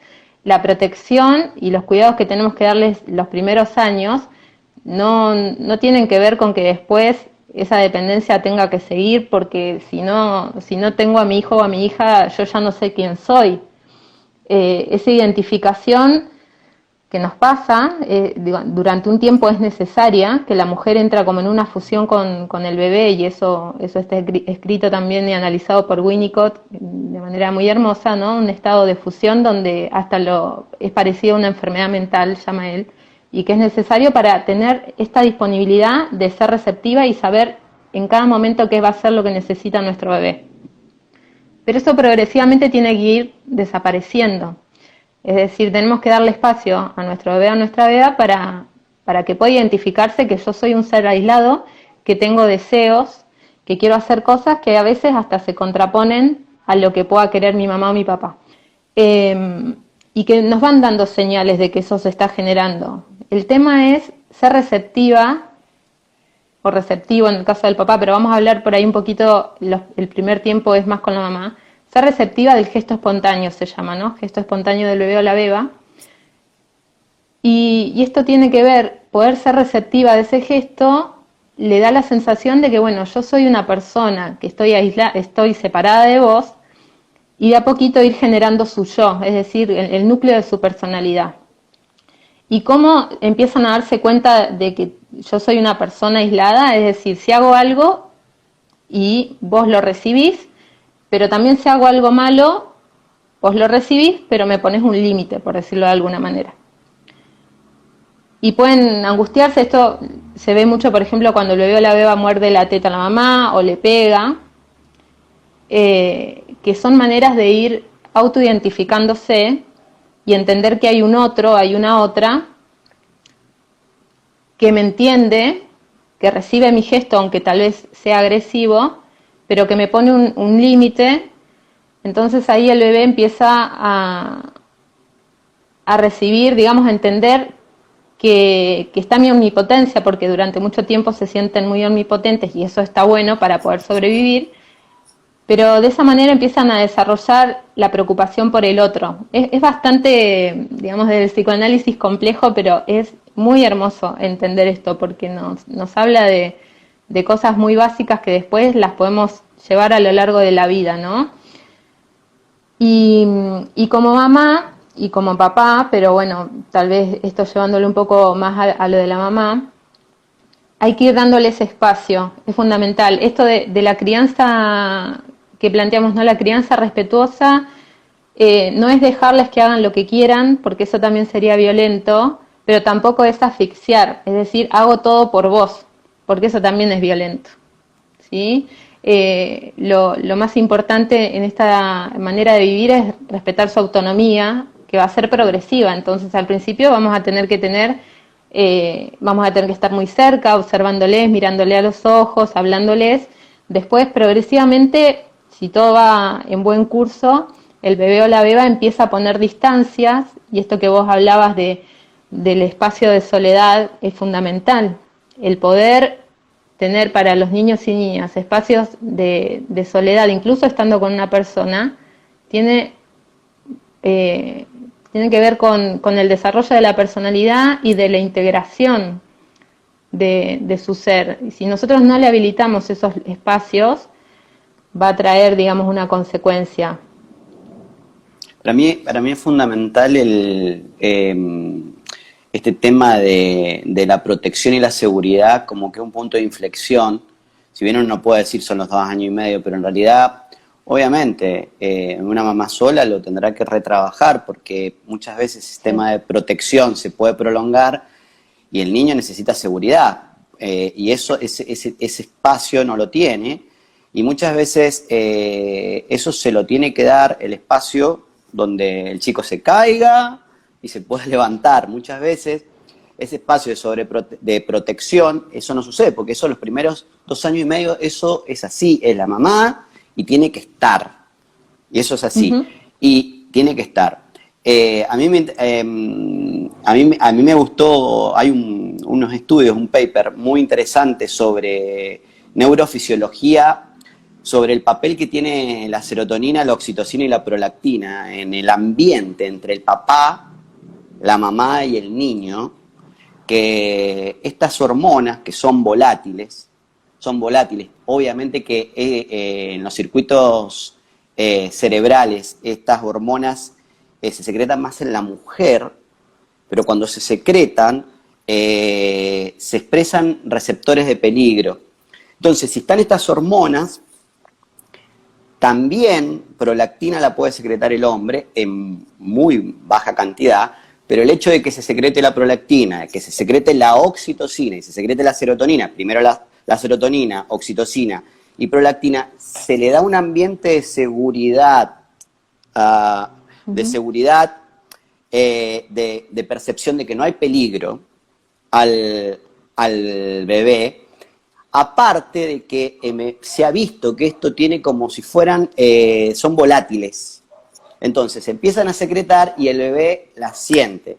La protección y los cuidados que tenemos que darles los primeros años no tienen que ver con que después esa dependencia tenga que seguir, porque si no tengo a mi hijo o a mi hija, yo ya no sé quién soy. Esa identificación que nos pasa, durante un tiempo es necesaria, que la mujer entra como en una fusión con el bebé, y eso está escrito también y analizado por Winnicott de manera muy hermosa, ¿no? Un estado de fusión donde hasta es parecido a una enfermedad mental, llama él, y que es necesario para tener esta disponibilidad de ser receptiva y saber en cada momento qué va a ser lo que necesita nuestro bebé. Pero eso progresivamente tiene que ir desapareciendo. Es decir, tenemos que darle espacio a nuestro bebé o a nuestra beba para que pueda identificarse que yo soy un ser aislado, que tengo deseos, que quiero hacer cosas que a veces hasta se contraponen a lo que pueda querer mi mamá o mi papá. Y que nos van dando señales de que eso se está generando. El tema es ser receptiva, o receptivo en el caso del papá, pero vamos a hablar por ahí un poquito, el primer tiempo es más con la mamá, ser receptiva del gesto espontáneo se llama, ¿no? Gesto espontáneo del bebé o la beba. Y esto tiene que ver, poder ser receptiva de ese gesto, le da la sensación de que, bueno, yo soy una persona que estoy aislada, estoy separada de vos, y de a poquito ir generando su yo, es decir, el núcleo de su personalidad. Y cómo empiezan a darse cuenta de que yo soy una persona aislada, es decir, si hago algo y vos lo recibís, pero también si hago algo malo, vos lo recibís, pero me pones un límite, por decirlo de alguna manera. Y pueden angustiarse, esto se ve mucho, por ejemplo, cuando el bebé o la beba muerde la teta a la mamá o le pega, que son maneras de ir autoidentificándose y entender que hay un otro, hay una otra, que me entiende, que recibe mi gesto, aunque tal vez sea agresivo, pero que me pone un límite. Entonces ahí el bebé empieza a recibir, digamos, a entender que está mi omnipotencia, porque durante mucho tiempo se sienten muy omnipotentes y eso está bueno para poder sobrevivir, pero de esa manera empiezan a desarrollar la preocupación por el otro. Es bastante, digamos, del psicoanálisis complejo, pero es muy hermoso entender esto, porque nos habla de cosas muy básicas que después las podemos llevar a lo largo de la vida, ¿no? Y como mamá y como papá, pero bueno, tal vez esto llevándole un poco más a lo de la mamá, hay que ir dándoles espacio, es fundamental. Esto de la crianza que planteamos, ¿no? La crianza respetuosa, no es dejarles que hagan lo que quieran, porque eso también sería violento, pero tampoco es asfixiar, es decir, hago todo por vos, porque eso también es violento, ¿sí? Lo más importante en esta manera de vivir es respetar su autonomía, que va a ser progresiva. Entonces al principio vamos a tener que estar muy cerca, observándoles, mirándoles a los ojos, hablándoles. Después progresivamente, si todo va en buen curso, el bebé o la beba empieza a poner distancias, y esto que vos hablabas del espacio de soledad es fundamental. El poder tener para los niños y niñas espacios de soledad, incluso estando con una persona, tiene que ver con el desarrollo de la personalidad y de la integración de su ser. Y si nosotros no le habilitamos esos espacios, va a traer, digamos, una consecuencia. Para mí es fundamental este tema de la protección y la seguridad como que un punto de inflexión. Si bien uno no puede decir son los 2 años y medio, pero en realidad, obviamente, una mamá sola lo tendrá que retrabajar, porque muchas veces el sistema de protección se puede prolongar y el niño necesita seguridad, y ese espacio no lo tiene, y muchas veces eso se lo tiene que dar el espacio donde el chico se caiga y se puede levantar. Muchas veces ese espacio de protección, eso no sucede, porque eso los primeros 2 años y medio, eso es así, es la mamá y tiene que estar, y eso es así, y tiene que estar. A mí me gustó, hay unos estudios, un paper muy interesante sobre neurofisiología, sobre el papel que tiene la serotonina, la oxitocina y la prolactina en el ambiente entre el papá, la mamá y el niño, que estas hormonas que son volátiles, obviamente que en los circuitos cerebrales estas hormonas se secretan más en la mujer, pero cuando se secretan se expresan receptores de peligro. Entonces, si están estas hormonas, también prolactina la puede secretar el hombre en muy baja cantidad, pero el hecho de que se secrete la prolactina, de que se secrete la oxitocina y se secrete la serotonina, primero la serotonina, oxitocina y prolactina, se le da un ambiente de seguridad, de percepción de que no hay peligro al bebé, aparte de que se ha visto que esto tiene como si fueran, son volátiles. Entonces se empiezan a secretar y el bebé las siente.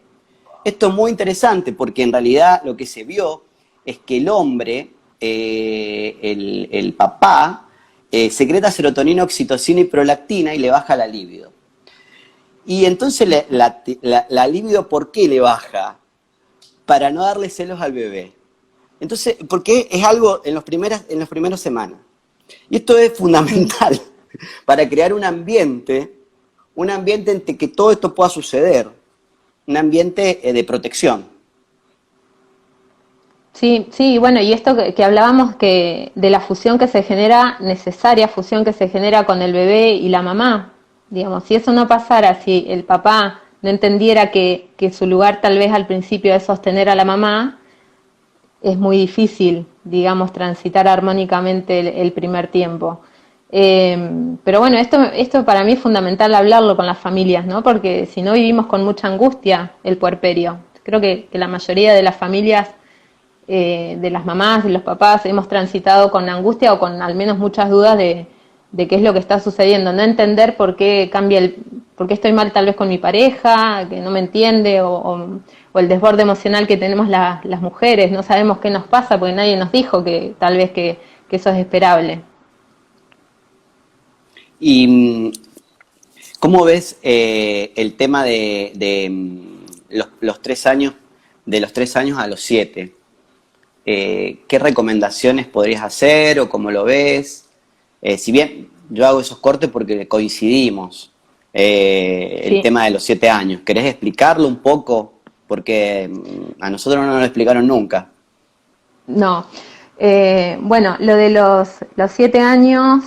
Esto es muy interesante porque en realidad lo que se vio es que el hombre, el papá, secreta serotonina, oxitocina y prolactina y le baja la libido. Y entonces la libido, ¿por qué le baja? Para no darle celos al bebé. Entonces, porque es algo en las primeras semanas. Y esto es fundamental para crear un ambiente en que todo esto pueda suceder, un ambiente de protección. Sí, sí, bueno, y esto que hablábamos de la fusión que se genera, necesaria fusión que se genera con el bebé y la mamá, digamos, si eso no pasara, si el papá no entendiera que su lugar tal vez al principio es sostener a la mamá, es muy difícil, digamos, transitar armónicamente el primer tiempo. Pero bueno, esto para mí es fundamental hablarlo con las familias, ¿no? Porque si no vivimos con mucha angustia el puerperio. Creo que la mayoría de las familias, de las mamás y los papás, hemos transitado con angustia o con al menos muchas dudas de qué es lo que está sucediendo. No entender por qué por qué estoy mal tal vez con mi pareja, que no me entiende, o el desborde emocional que tenemos las mujeres. No sabemos qué nos pasa porque nadie nos dijo que tal vez que eso es esperable. ¿Y cómo ves el tema de los 3 años, de los 3 años a los 7? ¿Qué recomendaciones podrías hacer o cómo lo ves? Si bien yo hago esos cortes porque coincidimos, el tema de los 7 años, ¿querés explicarlo un poco? Porque a nosotros no nos lo explicaron nunca. No. Bueno, lo de los 7 años,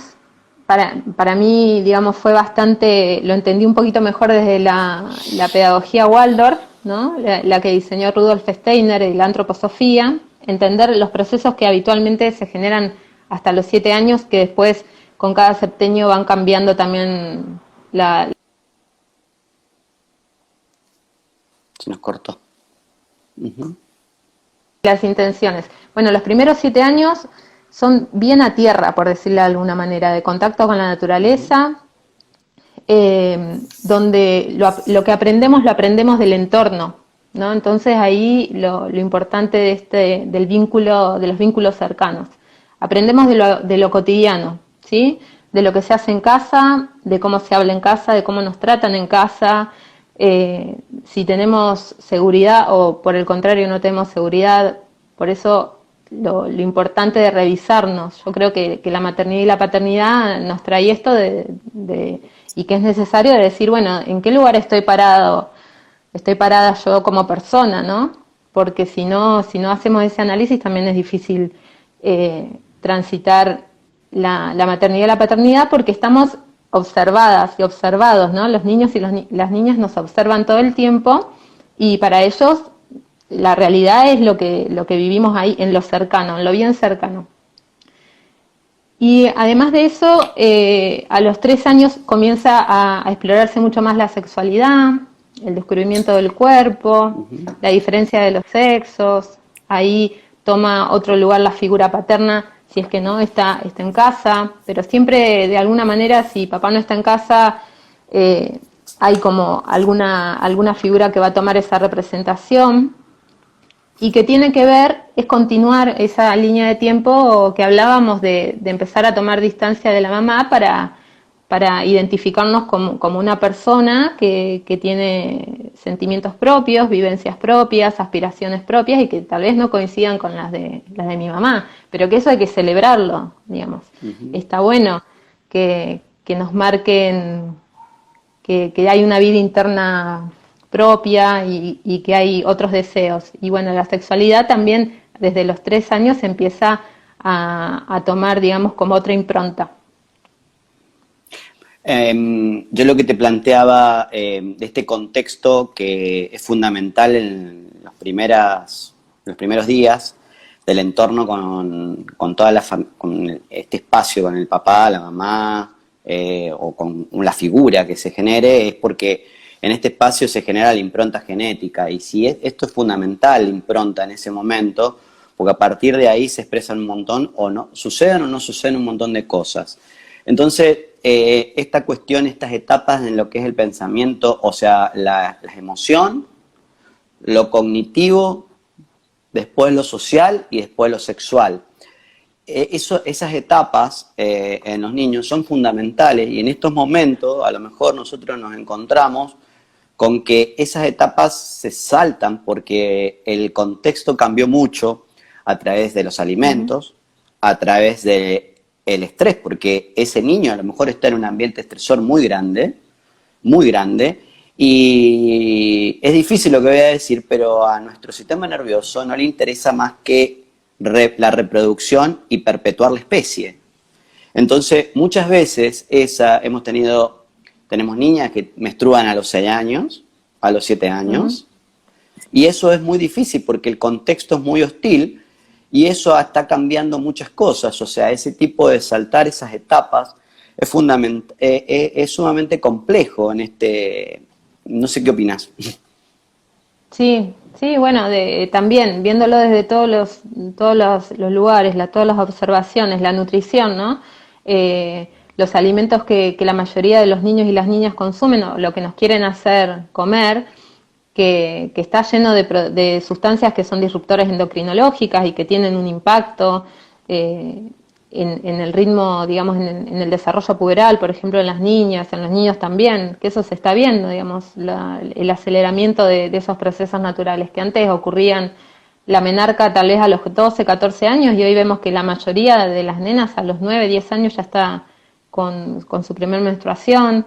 para mí, digamos, fue bastante, lo entendí un poquito mejor desde la pedagogía Waldorf, ¿no? La que diseñó Rudolf Steiner y la antroposofía, entender los procesos que habitualmente se generan hasta los 7 años, que después con cada septenio van cambiando también Se nos cortó. las intenciones. Bueno, los primeros 7 años son bien a tierra, por decirlo de alguna manera, de contacto con la naturaleza, donde lo que aprendemos lo aprendemos del entorno, ¿no? Entonces ahí lo importante del vínculo, de los vínculos cercanos. Aprendemos de lo cotidiano, ¿sí? De lo que se hace en casa, de cómo se habla en casa, de cómo nos tratan en casa, si tenemos seguridad o por el contrario no tenemos seguridad. Por eso lo importante de revisarnos. Yo creo que la maternidad y la paternidad nos trae esto y que es necesario de decir, bueno, ¿en qué lugar estoy parada yo como persona, ¿no? Porque si no hacemos ese análisis también es difícil transitar la maternidad y la paternidad, porque estamos observadas y observados, ¿no? Los niños y las niñas nos observan todo el tiempo y para ellos la realidad es lo que vivimos ahí en lo cercano, en lo bien cercano. Y además de eso, a los 3 años comienza a explorarse mucho más la sexualidad, el descubrimiento del cuerpo, la diferencia de los sexos. Ahí toma otro lugar la figura paterna, si es que no está en casa, pero siempre de alguna manera, si papá no está en casa, hay como alguna figura que va a tomar esa representación y que tiene que ver, es continuar esa línea de tiempo que hablábamos de empezar a tomar distancia de la mamá para identificarnos como una persona que tiene sentimientos propios, vivencias propias, aspiraciones propias y que tal vez no coincidan con las de mi mamá, pero que eso hay que celebrarlo, digamos. Está bueno que nos marquen que hay una vida interna propia y que hay otros deseos. Y bueno, la sexualidad también desde los 3 años se empieza a tomar, digamos, como otra impronta. Yo lo que te planteaba de este contexto que es fundamental en los primeros días del entorno con toda con este espacio, con el papá, la mamá, o con la figura que se genere, es porque en este espacio se genera la impronta genética, y si esto es fundamental, la impronta en ese momento, porque a partir de ahí se expresan un montón, o no suceden un montón de cosas. Entonces, esta cuestión, estas etapas en lo que es el pensamiento, o sea, la emoción, lo cognitivo, después lo social y después lo sexual. Esas etapas en los niños son fundamentales, y en estos momentos a lo mejor nosotros nos encontramos con que esas etapas se saltan porque el contexto cambió mucho a través de los alimentos, a través del estrés, porque ese niño a lo mejor está en un ambiente estresor muy grande, y es difícil lo que voy a decir, pero a nuestro sistema nervioso no le interesa más que la reproducción y perpetuar la especie. Entonces, muchas veces tenemos niñas que menstruan a los 6 años, a los 7 años, y eso es muy difícil porque el contexto es muy hostil, y eso está cambiando muchas cosas. O sea, ese tipo de saltar esas etapas es sumamente complejo en este... No sé qué opinas. Sí, sí, bueno, también viéndolo desde todos los lugares, todas las observaciones, la nutrición, ¿no? Los alimentos que la mayoría de los niños y las niñas consumen, o lo que nos quieren hacer comer, que está lleno de sustancias que son disruptores endocrinológicas y que tienen un impacto en el ritmo, digamos, en el desarrollo puberal, por ejemplo, en las niñas, en los niños también, que eso se está viendo, digamos, el aceleramiento de esos procesos naturales que antes ocurrían la menarca tal vez a los 12, 14 años, y hoy vemos que la mayoría de las nenas a los 9, 10 años ya está con su primer menstruación.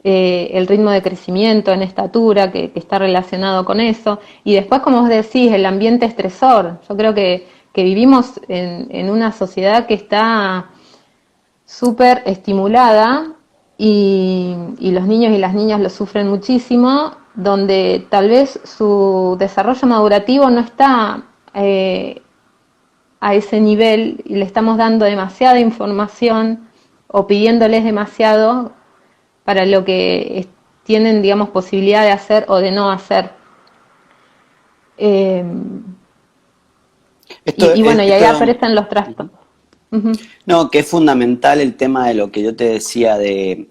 El ritmo de crecimiento en estatura que está relacionado con eso, y después, como vos decís, el ambiente estresor. Yo creo que vivimos en una sociedad que está súper estimulada, y los niños y las niñas lo sufren muchísimo, donde tal vez su desarrollo madurativo no está a ese nivel, y le estamos dando demasiada información o pidiéndoles demasiado para lo que tienen, digamos, posibilidad de hacer o de no hacer. Y bueno, y ahí aparecen los trastornos. No, que es fundamental el tema de lo que yo te decía de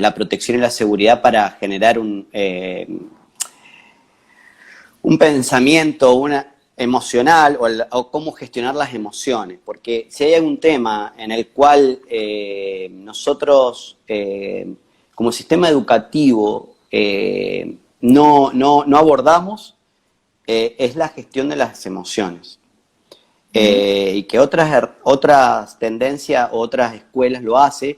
la protección y la seguridad para generar un pensamiento emocional, o cómo gestionar las emociones, porque si hay algún tema en el cual nosotros como sistema educativo no abordamos, es la gestión de las emociones. Y que otras tendencias o otras escuelas lo hacen,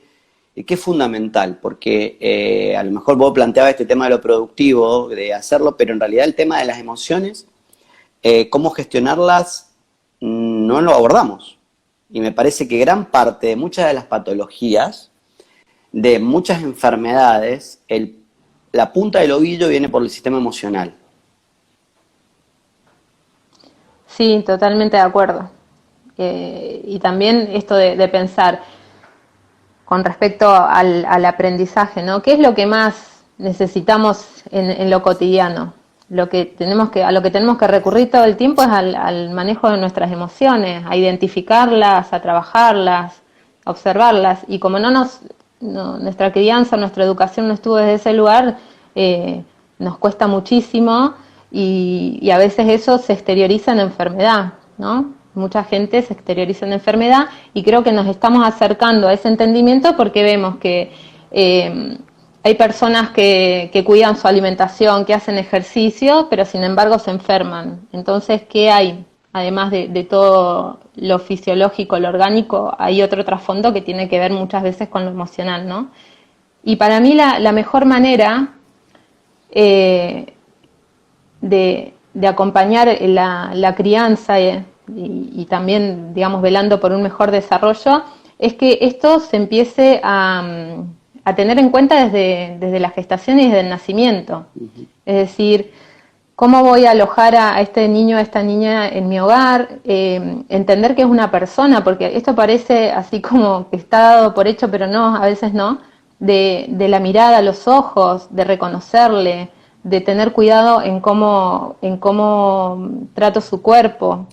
y que es fundamental, porque a lo mejor vos planteabas este tema de lo productivo, de hacerlo, pero en realidad el tema de las emociones, cómo gestionarlas, no lo abordamos. Y me parece que gran parte de muchas de las patologías, de muchas enfermedades, la punta del ovillo viene por el sistema emocional. Sí, totalmente de acuerdo. Y también esto de pensar con respecto al aprendizaje, ¿no? ¿Qué es lo que más necesitamos en lo cotidiano? A lo que tenemos que recurrir todo el tiempo es al manejo de nuestras emociones, a identificarlas, a trabajarlas, a observarlas. Y como nuestra crianza, nuestra educación no estuvo desde ese lugar, nos cuesta muchísimo, y a veces eso se exterioriza en enfermedad, ¿no? Mucha gente se exterioriza en enfermedad, y creo que nos estamos acercando a ese entendimiento porque vemos que hay personas que cuidan su alimentación, que hacen ejercicio, pero sin embargo se enferman. Entonces, ¿qué hay? Además de todo lo fisiológico, lo orgánico, hay otro trasfondo que tiene que ver muchas veces con lo emocional, ¿no? Y para mí la mejor manera de acompañar la crianza y también, digamos, velando por un mejor desarrollo, es que esto se empiece a a tener en cuenta desde la gestación y desde el nacimiento. Es decir, ¿cómo voy a alojar a este niño, a esta niña en mi hogar? Entender que es una persona, porque esto parece así como que está dado por hecho, pero no, a veces no, de la mirada, los ojos, de reconocerle, de tener cuidado en cómo trato su cuerpo,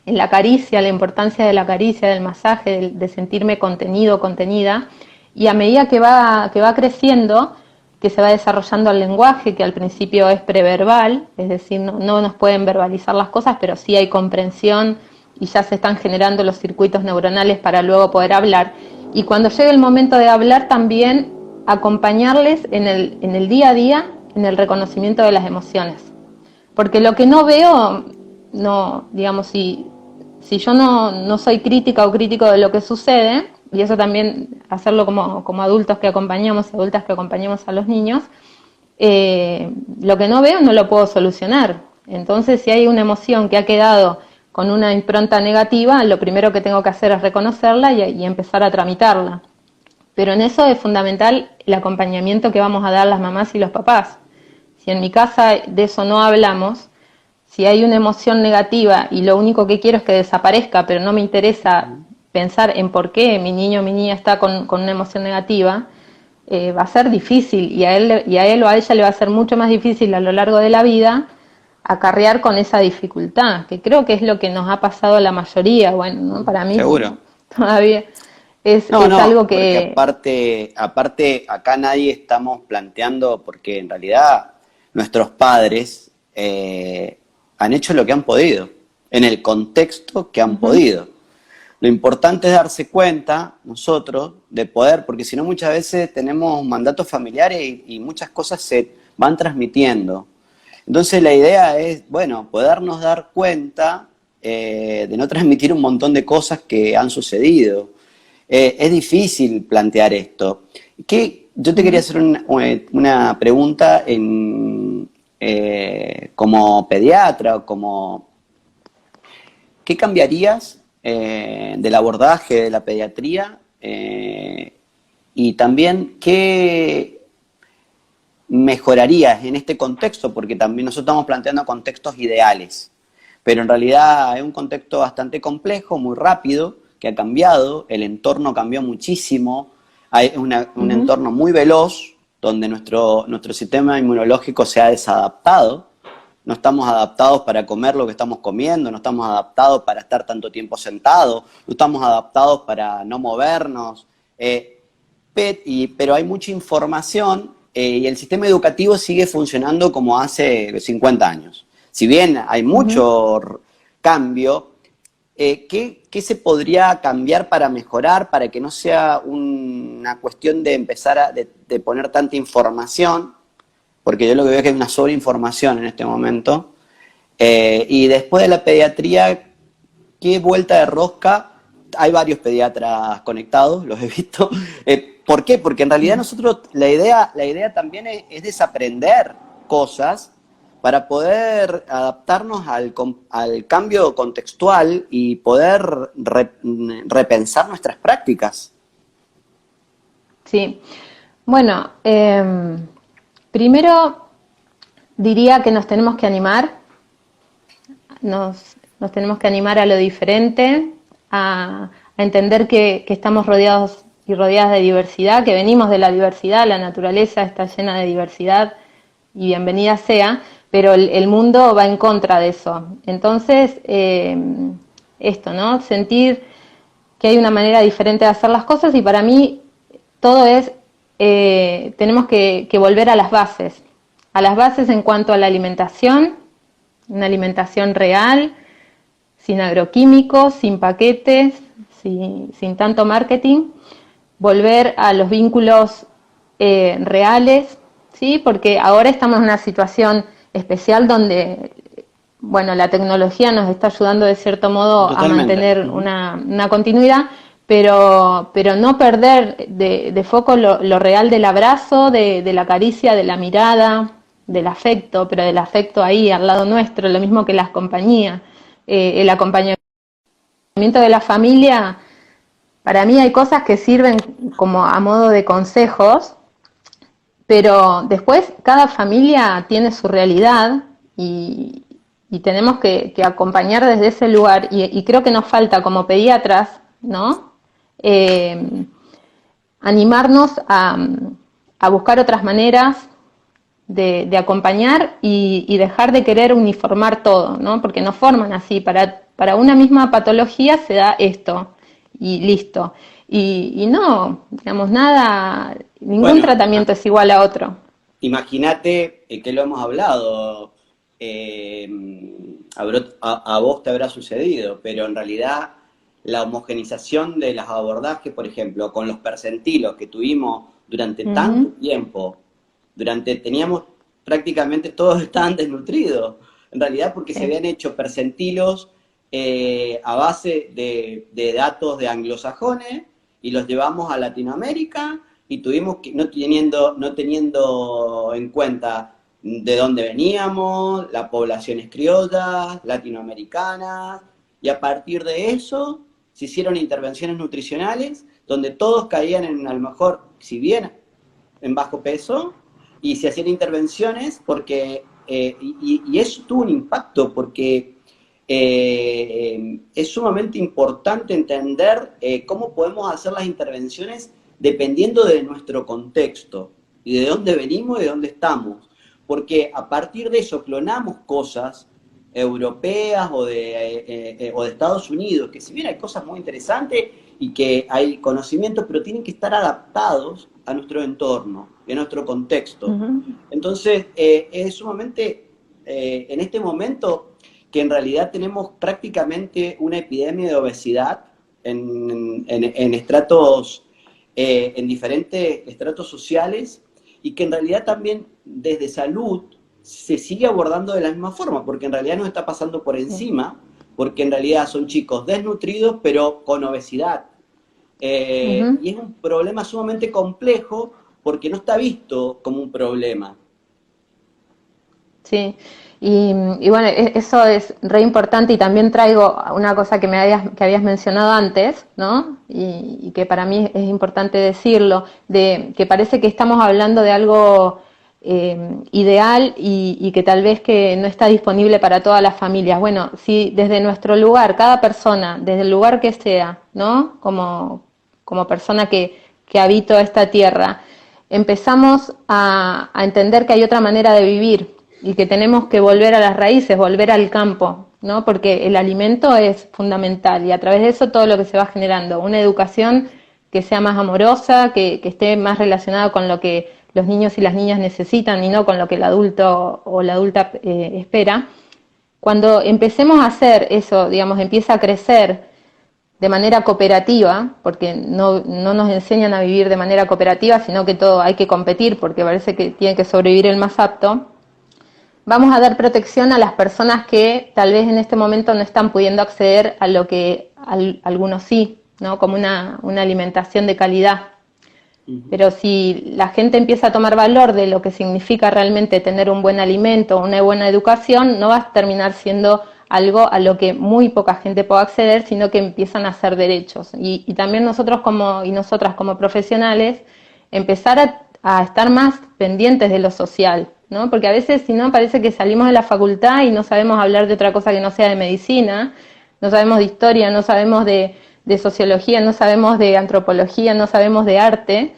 en la caricia, la importancia de la caricia, del masaje, de sentirme contenido, contenida, y a medida que va creciendo, que se va desarrollando el lenguaje, que al principio es preverbal, es decir, no nos pueden verbalizar las cosas, pero sí hay comprensión y ya se están generando los circuitos neuronales para luego poder hablar. Y cuando llegue el momento de hablar, también acompañarles en el día a día, en el reconocimiento de las emociones. Porque lo que no veo, no, digamos, si yo no soy crítica o crítico de lo que sucede, y eso también hacerlo como adultos que acompañamos, adultas que acompañamos a los niños, lo que no veo no lo puedo solucionar. Entonces, si hay una emoción que ha quedado con una impronta negativa, lo primero que tengo que hacer es reconocerla y empezar a tramitarla. Pero en eso es fundamental el acompañamiento que vamos a dar las mamás y los papás. Si en mi casa de eso no hablamos, si hay una emoción negativa y lo único que quiero es que desaparezca, pero no me interesa pensar en por qué mi niño o mi niña está con una emoción negativa, va a ser difícil y a él o a ella le va a ser mucho más difícil a lo largo de la vida acarrear con esa dificultad, que creo que es lo que nos ha pasado a la mayoría. Bueno, ¿no? Para mí Seguro. todavía es No, algo porque que... aparte acá nadie estamos planteando, porque en realidad nuestros padres han hecho lo que han podido, en el contexto que han podido. Lo importante es darse cuenta nosotros de poder, porque si no muchas veces tenemos mandatos familiares y muchas cosas se van transmitiendo. Entonces la idea es, bueno, podernos dar cuenta de no transmitir un montón de cosas que han sucedido. Es difícil plantear esto. Yo te quería hacer una pregunta como pediatra, ¿qué cambiarías del abordaje de la pediatría? Y también, ¿qué mejorarías en este contexto? Porque también nosotros estamos planteando contextos ideales, pero en realidad es un contexto bastante complejo, muy rápido, que ha cambiado, el entorno cambió muchísimo, hay un entorno muy veloz, donde nuestro sistema inmunológico se ha desadaptado. No estamos adaptados para comer lo que estamos comiendo, no estamos adaptados para estar tanto tiempo sentados, no estamos adaptados para no movernos, pero hay mucha información y el sistema educativo sigue funcionando como hace 50 años. Si bien hay mucho cambio, ¿qué se podría cambiar para mejorar, para que no sea una cuestión de empezar de poner tanta información? Porque yo lo que veo es que hay una sobreinformación en este momento. Y después de la pediatría, ¿qué vuelta de rosca? Hay varios pediatras conectados, los he visto. ¿Por qué? Porque en realidad nosotros, la idea también es desaprender cosas para poder adaptarnos al cambio contextual y poder repensar nuestras prácticas. Sí, bueno, primero diría que nos tenemos que animar, nos tenemos que animar a lo diferente, a entender que estamos rodeados y rodeadas de diversidad, que venimos de la diversidad, la naturaleza está llena de diversidad y bienvenida sea, pero el mundo va en contra de eso. Entonces, esto, ¿no? Sentir que hay una manera diferente de hacer las cosas y para mí todo es, tenemos que volver a las bases en cuanto a la alimentación, una alimentación real, sin agroquímicos, sin paquetes, sin tanto marketing, volver a los vínculos reales, ¿sí? Porque ahora estamos en una situación especial donde, bueno, la tecnología nos está ayudando de cierto modo a mantener una continuidad, pero no perder de foco lo real del abrazo, de la caricia, de la mirada, del afecto, pero del afecto ahí al lado nuestro, lo mismo que las compañías, el acompañamiento de la familia Para mí hay cosas que sirven como a modo de consejos, pero después cada familia tiene su realidad y tenemos que acompañar desde ese lugar y creo que nos falta como pediatras, ¿no? Eh, animarnos a buscar otras maneras de acompañar y dejar de querer uniformar todo, ¿no? Porque nos forman así, para una misma patología se da esto y listo. Y no, digamos, nada, ningún Bueno, tratamiento es igual a otro. imagínate que lo hemos hablado, a vos te habrá sucedido, pero en realidad la homogenización de los abordajes, por ejemplo, con los percentilos que tuvimos durante tanto Ujú. tiempo, teníamos prácticamente todos estaban desnutridos, en realidad porque se Sí. habían hecho percentilos a base de datos de anglosajones y los llevamos a Latinoamérica y tuvimos que, no teniendo en cuenta de dónde veníamos, las poblaciones criollas, latinoamericanas, y a partir de eso se hicieron intervenciones nutricionales donde todos caían en, a lo mejor, si bien en bajo peso, y se hacían intervenciones porque, y eso tuvo un impacto porque es sumamente importante entender cómo podemos hacer las intervenciones dependiendo de nuestro contexto y de dónde venimos y de dónde estamos. Porque a partir de eso clonamos cosas europeas o de Estados Unidos, que si bien hay cosas muy interesantes y que hay conocimientos, pero tienen que estar adaptados a nuestro entorno y a nuestro contexto. Ujú. Entonces, es sumamente, en este momento, que en realidad tenemos prácticamente una epidemia de obesidad en estratos, en diferentes estratos sociales, y que en realidad también desde salud se sigue abordando de la misma forma, porque en realidad nos está pasando por Sí. encima, porque en realidad son chicos desnutridos, pero con obesidad. Ujú. Y es un problema sumamente complejo porque no está visto como un problema. Sí, y bueno, eso es re importante y también traigo una cosa que habías mencionado antes, ¿no? Y que para mí es importante decirlo, de que parece que estamos hablando de algo ideal y que tal vez que no está disponible para todas las familias. Bueno, si desde nuestro lugar, cada persona, desde el lugar que sea, ¿no? Como persona que habito esta tierra, empezamos a entender que hay otra manera de vivir y que tenemos que volver a las raíces, volver al campo, ¿no? Porque el alimento es fundamental y a través de eso todo lo que se va generando, una educación que sea más amorosa, que esté más relacionada con lo que los niños y las niñas necesitan y no con lo que el adulto o la adulta espera. Cuando empecemos a hacer eso, digamos, empieza a crecer de manera cooperativa, porque no nos enseñan a vivir de manera cooperativa, sino que todo hay que competir porque parece que tiene que sobrevivir el más apto, vamos a dar protección a las personas que tal vez en este momento no están pudiendo acceder a lo que algunos sí, ¿no? Como una alimentación de calidad. Uh -huh. Pero si la gente empieza a tomar valor de lo que significa realmente tener un buen alimento, una buena educación, no va a terminar siendo algo a lo que muy poca gente pueda acceder, sino que empiezan a ser derechos. Y también nosotros y nosotras como profesionales, empezar a estar más pendientes de lo social, ¿no? Porque a veces, si no, parece que salimos de la facultad y no sabemos hablar de otra cosa que no sea de medicina, no sabemos de historia, no sabemos de sociología, no sabemos de antropología, no sabemos de arte,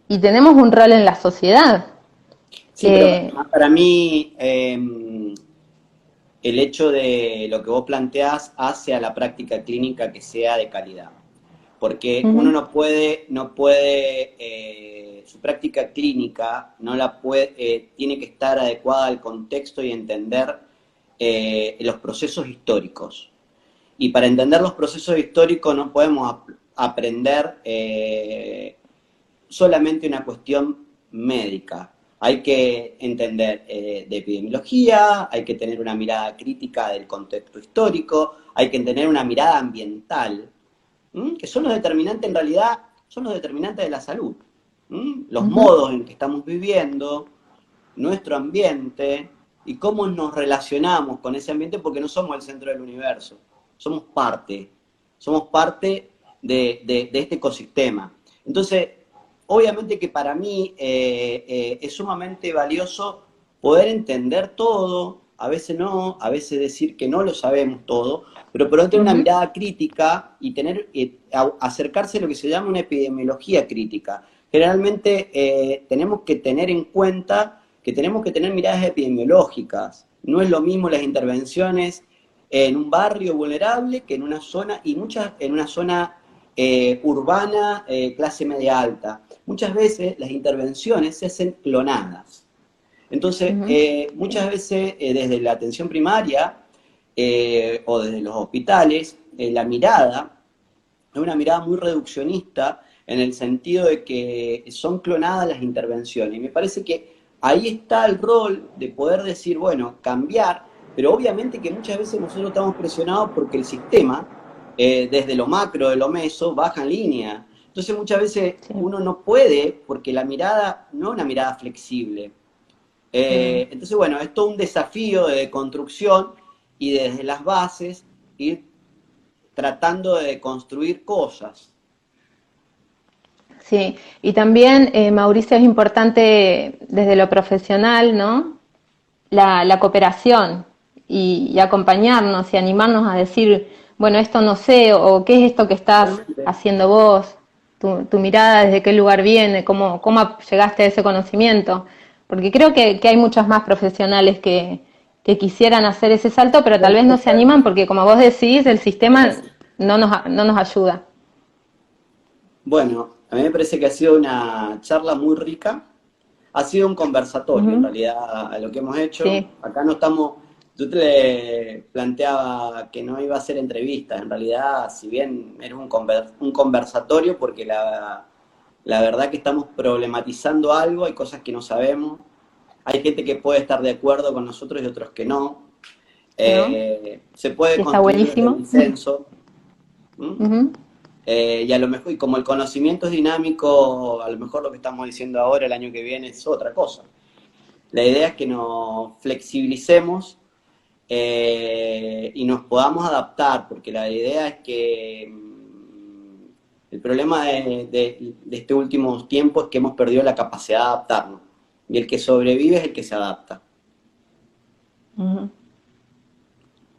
y tenemos un rol en la sociedad. Sí, pero para mí el hecho de lo que vos planteás hace a la práctica clínica que sea de calidad. Porque uno Uh-huh. no puede, su práctica clínica no la puede, tiene que estar adecuada al contexto y entender los procesos históricos. Y para entender los procesos históricos no podemos aprender solamente una cuestión médica. Hay que entender de epidemiología, hay que tener una mirada crítica del contexto histórico, hay que tener una mirada ambiental, que son los determinantes, en realidad, son los determinantes de la salud. Los Uh-huh. modos en que estamos viviendo, nuestro ambiente y cómo nos relacionamos con ese ambiente, porque no somos el centro del universo, somos parte de este ecosistema. Entonces, obviamente que para mí es sumamente valioso poder entender todo, a veces no, a veces decir que no lo sabemos todo, pero poder tener una mirada crítica y tener, acercarse a lo que se llama una epidemiología crítica. Generalmente tenemos que tener en cuenta que tenemos que tener miradas epidemiológicas. No es lo mismo las intervenciones en un barrio vulnerable que en una zona, y muchas en una zona urbana, clase media alta. Muchas veces las intervenciones se hacen clonadas. Entonces, muchas veces desde la atención primaria o desde los hospitales, la mirada es una mirada muy reduccionista en el sentido de que son clonadas las intervenciones. Y me parece que ahí está el rol de poder decir, bueno, cambiar, pero obviamente que muchas veces nosotros estamos presionados porque el sistema, desde lo macro, de lo meso, baja en línea. Entonces muchas veces uno no puede, porque la mirada no es una mirada flexible. Entonces, bueno, es todo un desafío de construcción y desde las bases ir tratando de construir cosas. Sí, y también, Mauricio, es importante desde lo profesional, ¿no? La cooperación y acompañarnos y animarnos a decir, bueno, esto no sé, o qué es esto que estás haciendo vos, tu mirada, desde qué lugar viene, cómo llegaste a ese conocimiento. Porque creo que hay muchos más profesionales que quisieran hacer ese salto, pero tal vez no se animan porque, como vos decís, el sistema no nos ayuda. Bueno, a mí me parece que ha sido una charla muy rica. Ha sido un conversatorio, en realidad, a lo que hemos hecho. Sí. Acá no estamos... Yo te planteaba que no iba a ser entrevista. En realidad, si bien era un conversatorio, porque la verdad que estamos problematizando algo, hay cosas que no sabemos. Hay gente que puede estar de acuerdo con nosotros y otros que no. ¿No? Se puede Y está construir desde el buenísimo. disenso. Y a lo mejor, y como el conocimiento es dinámico, a lo mejor lo que estamos diciendo ahora, el año que viene, es otra cosa. La idea es que nos flexibilicemos y nos podamos adaptar, porque la idea es que el problema de este último tiempo es que hemos perdido la capacidad de adaptarnos. Y el que sobrevive es el que se adapta.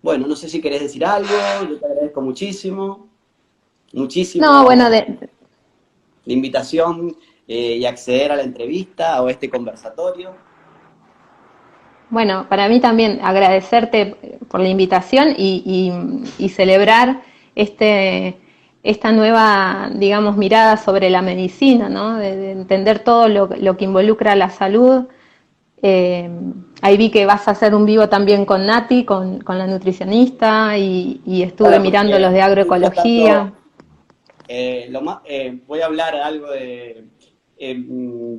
Bueno, no sé si querés decir algo, yo te agradezco muchísimo. No, bueno, Muchísimo la invitación y acceder a la entrevista o a este conversatorio. bueno, para mí también agradecerte por la invitación y celebrar esta nueva, digamos, mirada sobre la medicina, ¿no? De entender todo lo que involucra la salud. Ahí vi que vas a hacer un vivo también con Nati, con la nutricionista, y estuve Ahora, mirando porque los de estoy agroecología. tratando, voy a hablar algo de,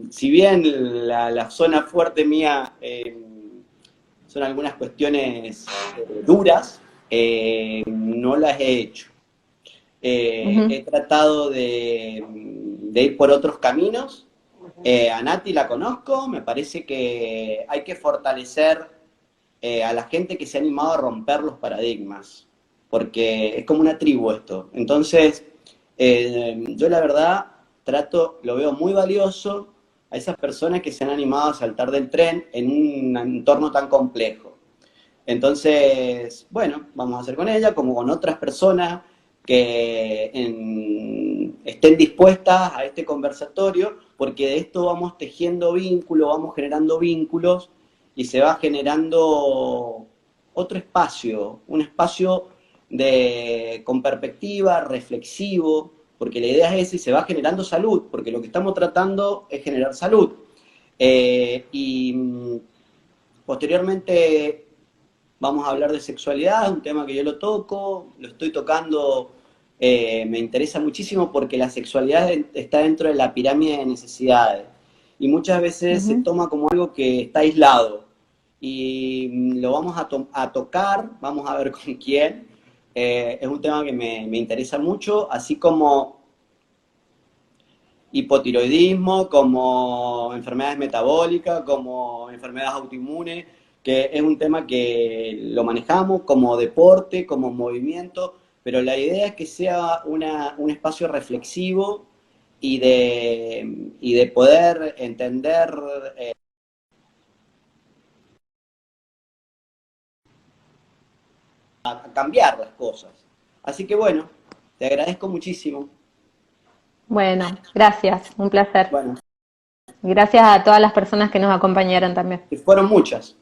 si bien la zona fuerte mía son algunas cuestiones duras, no las he hecho. He tratado de ir por otros caminos. A Nati la conozco, me parece que hay que fortalecer a la gente que se ha animado a romper los paradigmas, porque es como una tribu esto. Entonces, yo la verdad lo veo muy valioso a esas personas que se han animado a saltar del tren en un entorno tan complejo. Entonces, bueno, vamos a hacer con ella como con otras personas que estén dispuestas a este conversatorio, porque de esto vamos tejiendo vínculos, vamos generando vínculos y se va generando otro espacio, un espacio con perspectiva, reflexivo, porque la idea es esa y se va generando salud, porque lo que estamos tratando es generar salud. Posteriormente vamos a hablar de sexualidad, un tema que yo lo toco, lo estoy tocando, me interesa muchísimo porque la sexualidad está dentro de la pirámide de necesidades y muchas veces se toma como algo que está aislado y lo vamos a tocar, vamos a ver con quién. Es un tema que me interesa mucho, así como hipotiroidismo, como enfermedades metabólicas, como enfermedades autoinmunes, que es un tema que lo manejamos como deporte, como movimiento, pero la idea es que sea un espacio reflexivo y de poder entender, a cambiar las cosas. Así que bueno, te agradezco muchísimo. Bueno, gracias, un placer. Bueno, Gracias a todas las personas que nos acompañaron también. que fueron muchas.